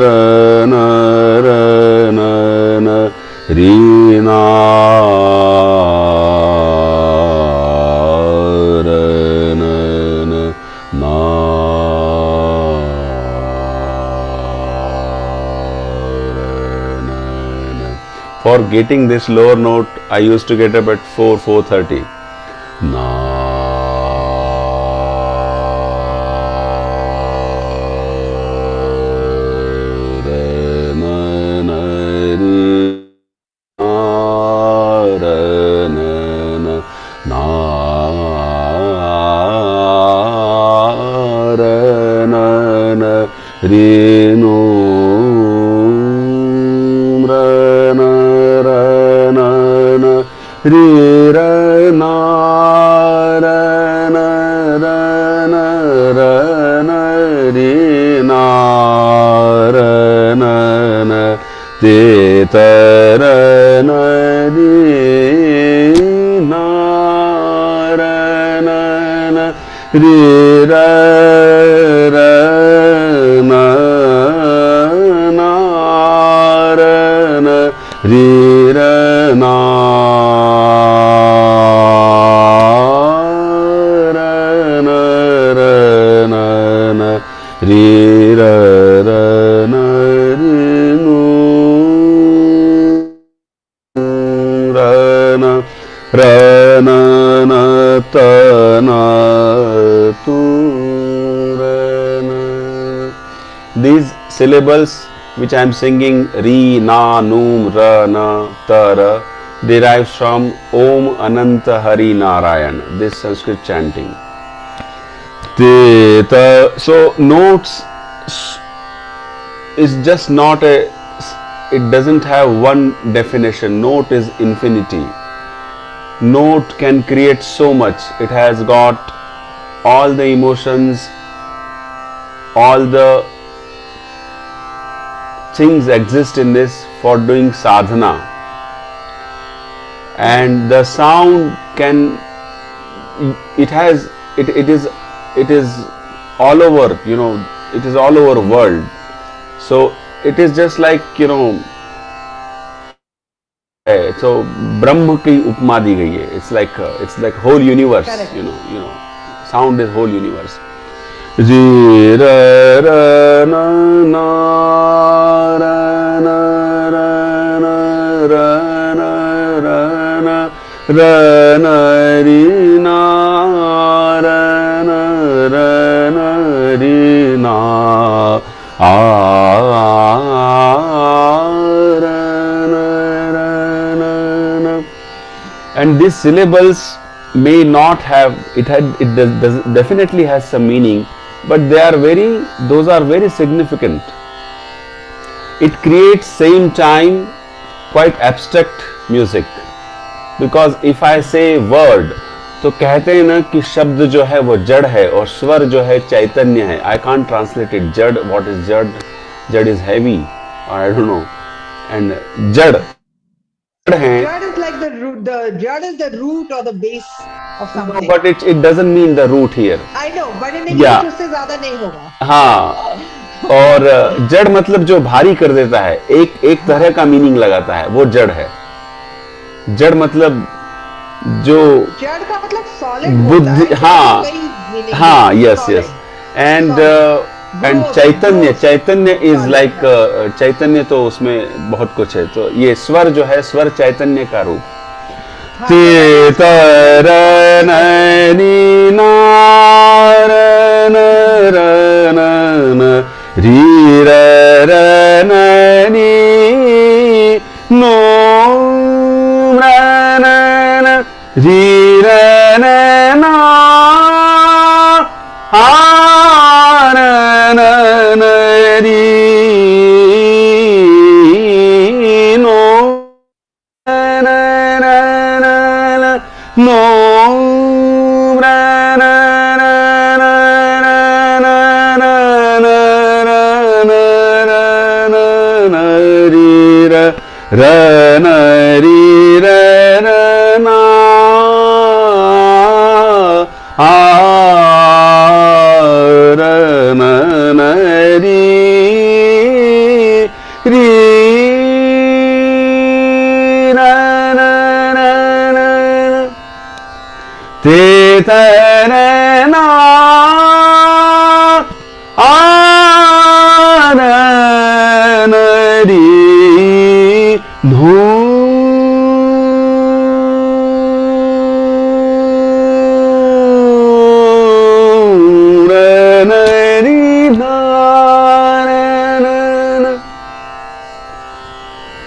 ra na ra na na ri na ra na na na. For getting this lower note, I used to get up at 4:30. Na ra na na ri na ra na na na ra na na ri no ri ra na ra na ra na ra na ri na ra na na te ta ra na ri na ra na na ri ra ra na na ra na ri ra na ri ra ra na ri no ra na na ta na tu ra na. These syllables which I am singing, ri, na, noom, ra, na, ta, ra, derives from Om Ananta Hari Narayan, this Sanskrit chanting. So notes is just not a, it doesn't have one definition. Note is infinity. Note can create so much. It has got all the emotions, all the things exist in this for doing sadhana, and the sound can, it is all over, you know, it is all over world. So it is just like, you know, so Brahma ki upma di gayi hai. It's like whole universe. Correct. You know, sound is whole universe. Ji ra ra na na ra na ra na ra na ra na ra na ri na ra na ra na ri na ra na ra na na. And these syllables may not have, it definitely has some meaning, but those are very significant. It creates same time quite abstract music, because if I say word, तो कहते हैं ना कि शब्द जो है वो जड़ है और स्वर जो है चैतन्य है. I can't translate it. जड़, what is जड़? जड़ is heavy, or I don't know. And जड़ है. Jad is like the root. The jad is the root or the base of something. No, but it doesn't mean the root here. I know, but in English उससे ज़्यादा नहीं होगा. हाँ. और जड़ मतलब जो भारी कर देता है, एक तरह का मीनिंग लगाता है, वो जड़ है. जड़ मतलब जो जड़ का मतलब सॉलिड बुद्धि. हाँ हाँ, yes. And Chaitanya is like Chaitanya, तो उसमें बहुत कुछ है. तो ये स्वर जो है, स्वर चैतन्य का रूप. ते तर नी ना री र नी नो री र ना री नो नो Rana ri rana rana ri ri rana te tarana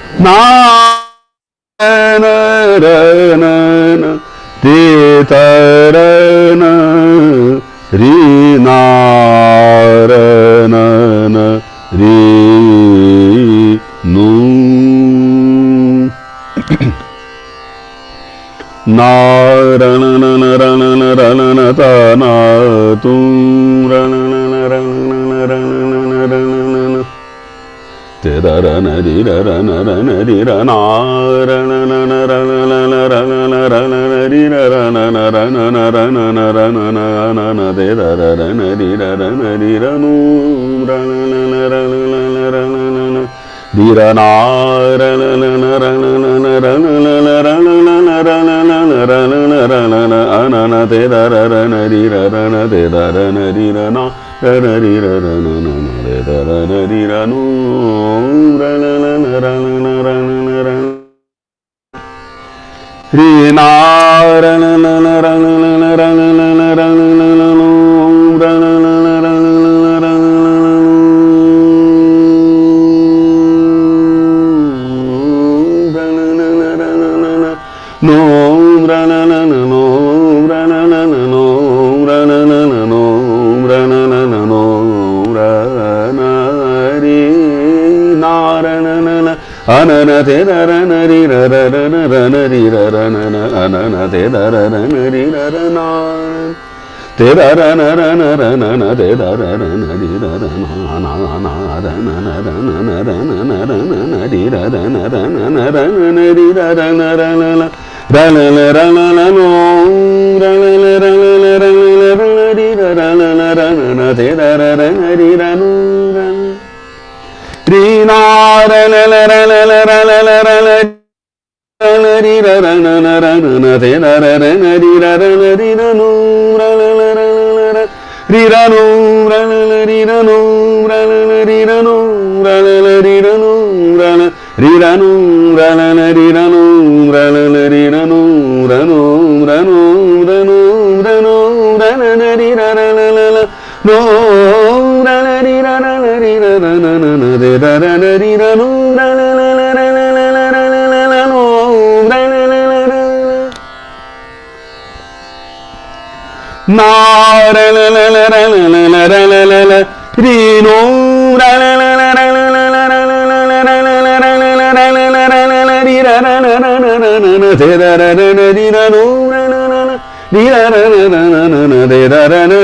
ri no na na na te tarana ri na na ri nu na rana na rana rana ta na tu rana te rana ri rana ri rana rana ri rana te rana ri ranu rana anana te rana ri rana te rana ri rana ri rana te rana ri ranu ri na rana anana te rana ri rana ri rana anana te rana ri rana te rana te rana ri rana ri rana ri rana no te rana ri ranu ri na rana ri rana te rana ri rana ri ranu ri ranu ri ranu ri ranu ri ranu ri ranu ri ranu ri ranu ranu ri rana no rana ri rana de rana ri ranu na ri no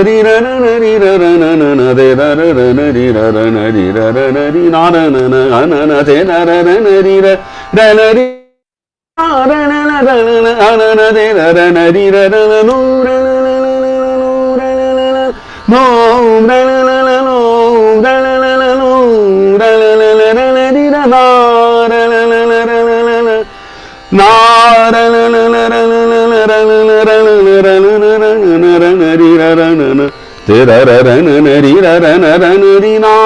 ri ranu ri rana de rana ri rana ri rana de rana ri rana ri na anana te rana ri rana ri anana de rana ri rana no no te rana ri rana ri na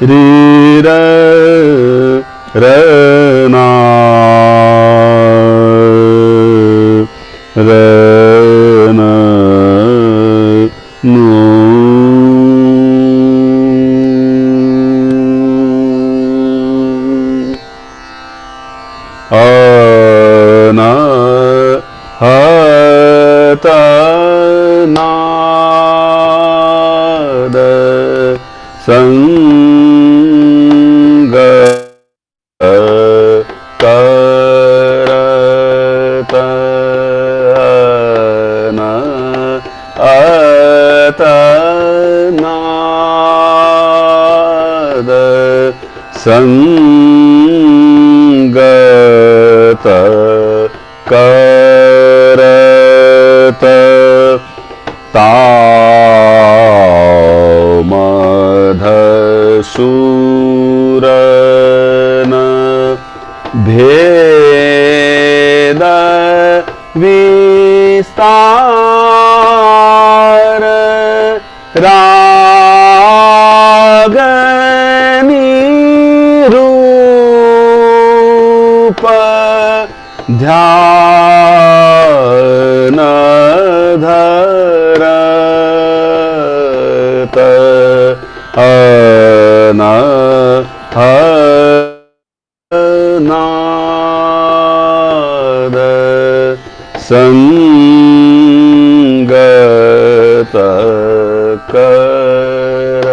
ri rana rana no ana hata nada sanga karata na ata nada संगत करत तामधसूरन भेद विस्तार रागनिरूप ध्यान धरत अनाद संगत करत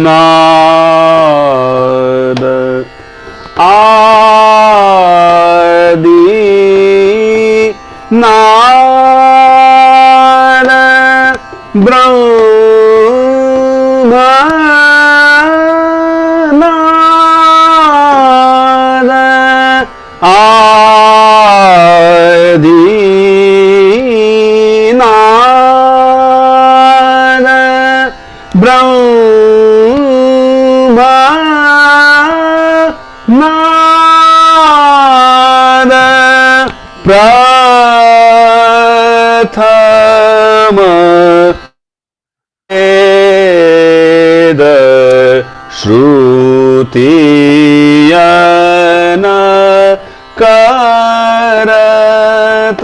नाद आदि नाद ब्रह्म नाद आदि नाद ब्रह्म नाद प्रथम वेद श्रुतियन करत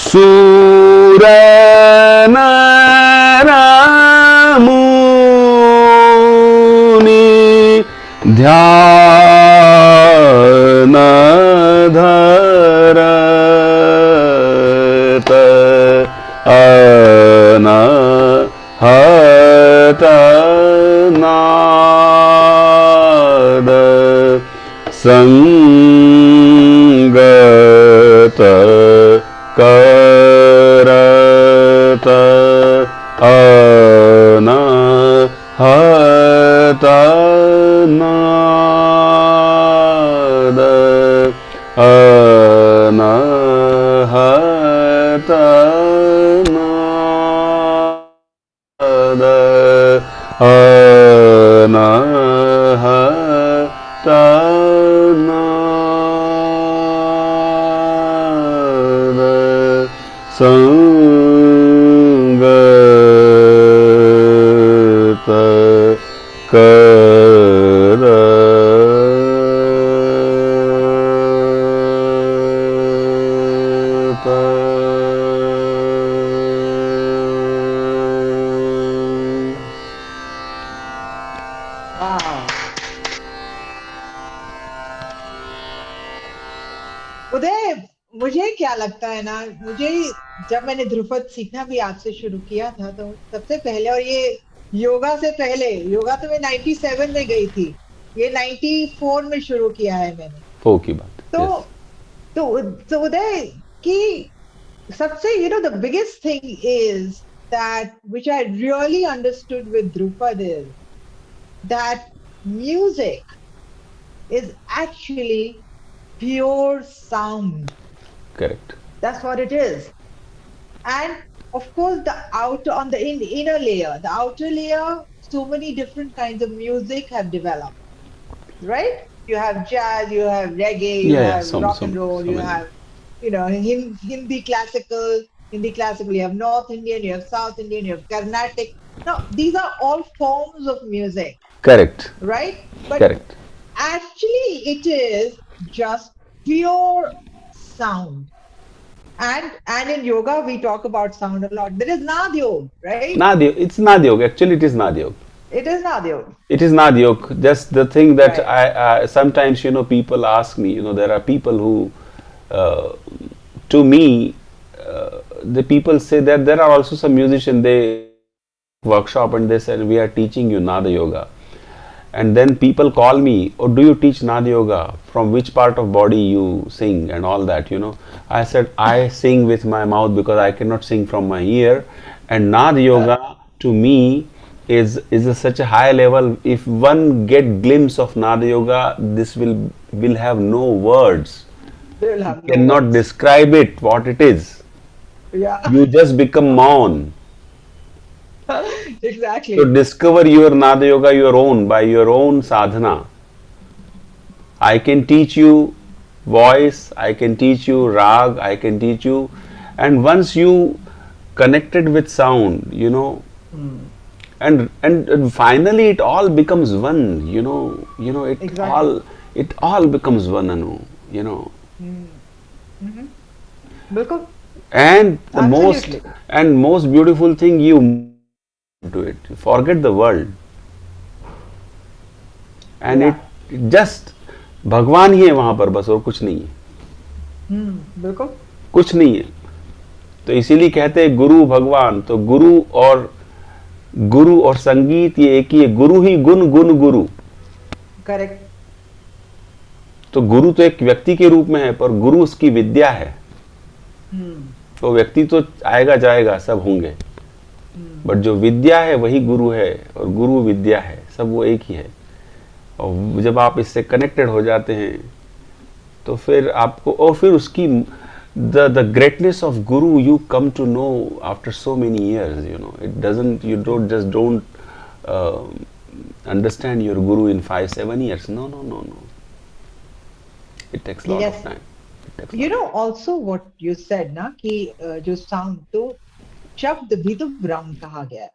सूर नर मुनि ध्यान धरत अनाहत नाद संगत करत अनाहत नाद अनाहत नाद अनाहत नाद संगत उदय, मुझे क्या लगता है ना, मुझे जब मैंने ध्रुपद सीखना भी आपसे शुरू किया था तो सबसे पहले, और ये योगा से पहले, योगा तो मैं 97 में गई थी, ये 94 में शुरू किया है मैंने। वो की बात। तो तो उदय कि सबसे, the biggest thing is that which I really understood with Drupad is that music is actually pure sound. Correct. That's what it is. And of course, the outer, on the inner layer, the outer layer, so many different kinds of music have developed, right? You have jazz, you have reggae, you have rock and roll, you have, Hindi classical, you have North Indian, you have South Indian, you have Carnatic. Now, these are all forms of music. Correct. Right? But correct. Actually, it is just pure sound. And in yoga, we talk about sound a lot. There is Nad Yoga, right? It's Nad Yoga. Actually, it is Nad Yoga. It is Nad Yoga. It is Nad Yoga. Just the thing that I sometimes, people ask me, there are people who, to me, the people say that there are also some musicians, they workshop and they said, we are teaching you Nada Yoga. And then people call me, oh, do you teach Nada Yoga? From which part of body you sing and all that, I said, I sing with my mouth because I cannot sing from my ear. And Nad Yoga to me is such a high level. If one get glimpse of Nad Yoga, this will have no words. They will You have no cannot words. describe it what it is. Yeah, You just become maun. So exactly. discover your Nada Yoga your own by your own sadhana. I can teach you voice, I can teach you rag, I can teach you, and once you connected with sound, and finally it all becomes one. Exactly. It all becomes one, Anu. You know, Mm-hmm. Bilkul. and the most Absolutely. and most beautiful thing, you to it. You forget the world, and Yeah. it just भगवान ही है वहां पर, बस और कुछ नहीं है, Bilkul. कुछ नहीं है. तो इसीलिए कहते हैं गुरु भगवान. तो गुरु और संगीत ये एक ही है. गुरु ही गुण गुण गुरु. Correct. तो गुरु तो एक व्यक्ति के रूप में है, पर गुरु उसकी विद्या है. तो व्यक्ति तो आएगा जाएगा, सब होंगे, बट जो विद्या है वही गुरु है, और गुरु विद्या है, सब वो एक ही है. और जब आप इससे कनेक्टेड हो जाते हैं तो फिर आपको, और फिर उसकी the greatness of guru you come to know after so many years. It doesn't, you don't uh, understand your guru in 5-7 years. No. It takes a lot of Yes. time. Also what you said ना कि जो sound तो शब्द भी तो ब्रह्म कहा गया है,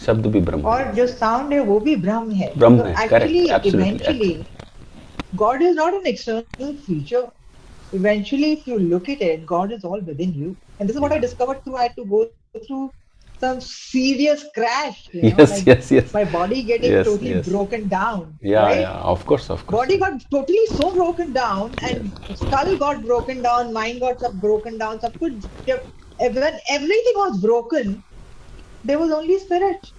शब्द भी ब्रह्म और है. जो साउंड है वो भी ब्रह्म है. ब्रह्म तो है. actually correct. eventually absolutely. God is not an external feature. Eventually, if you look at it, God is all within you. And this is what I discovered through, I had to go through some serious crash, Yes, like yes. my body getting Yes, totally yes. broken down, Yeah, right? of course. Body got totally so broken down, Yes. and skull got broken down, mind got broken down. When everything was broken, there was only spirit.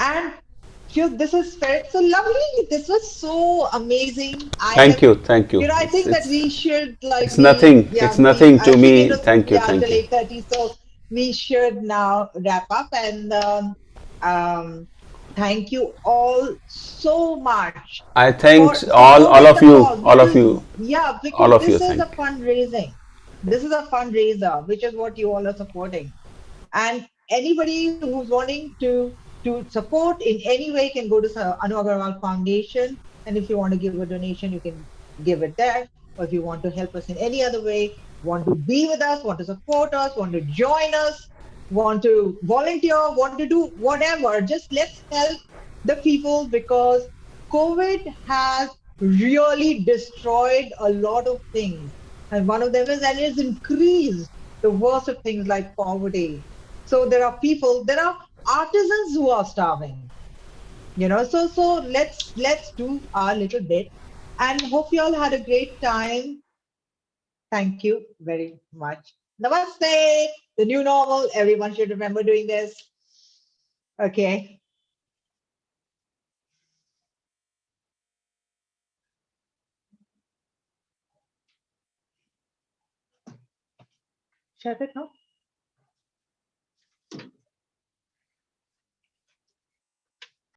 And this is spirit. So lovely. This was so amazing. Thank you. Thank you. I think that we should like It's nothing. It's nothing to actually me. Thank you. Thank until you. 8:30. So we should now wrap up, and um, thank you all so much I for thank all supporting of the you, cause, all of you, all because of you. this is a Thank you. fundraising. This is a fundraiser, which is what you all are supporting. And anybody who's wanting to support in any way can go to Anu Aggarwal Foundation. And if you want to give a donation, you can give it there. Or if you want to help us in any other way, want to be with us, want to support us, want to join us, want to volunteer, want to do whatever, just let's help the people, because COVID has really destroyed a lot of things. And one of them is, and it's increased the worst of things like poverty. So there are artisans who are starving. So let's do our little bit, and hope you all had a great time. Thank you very much. Namaste. The new normal. Everyone should remember doing this. Okay. Shut it now.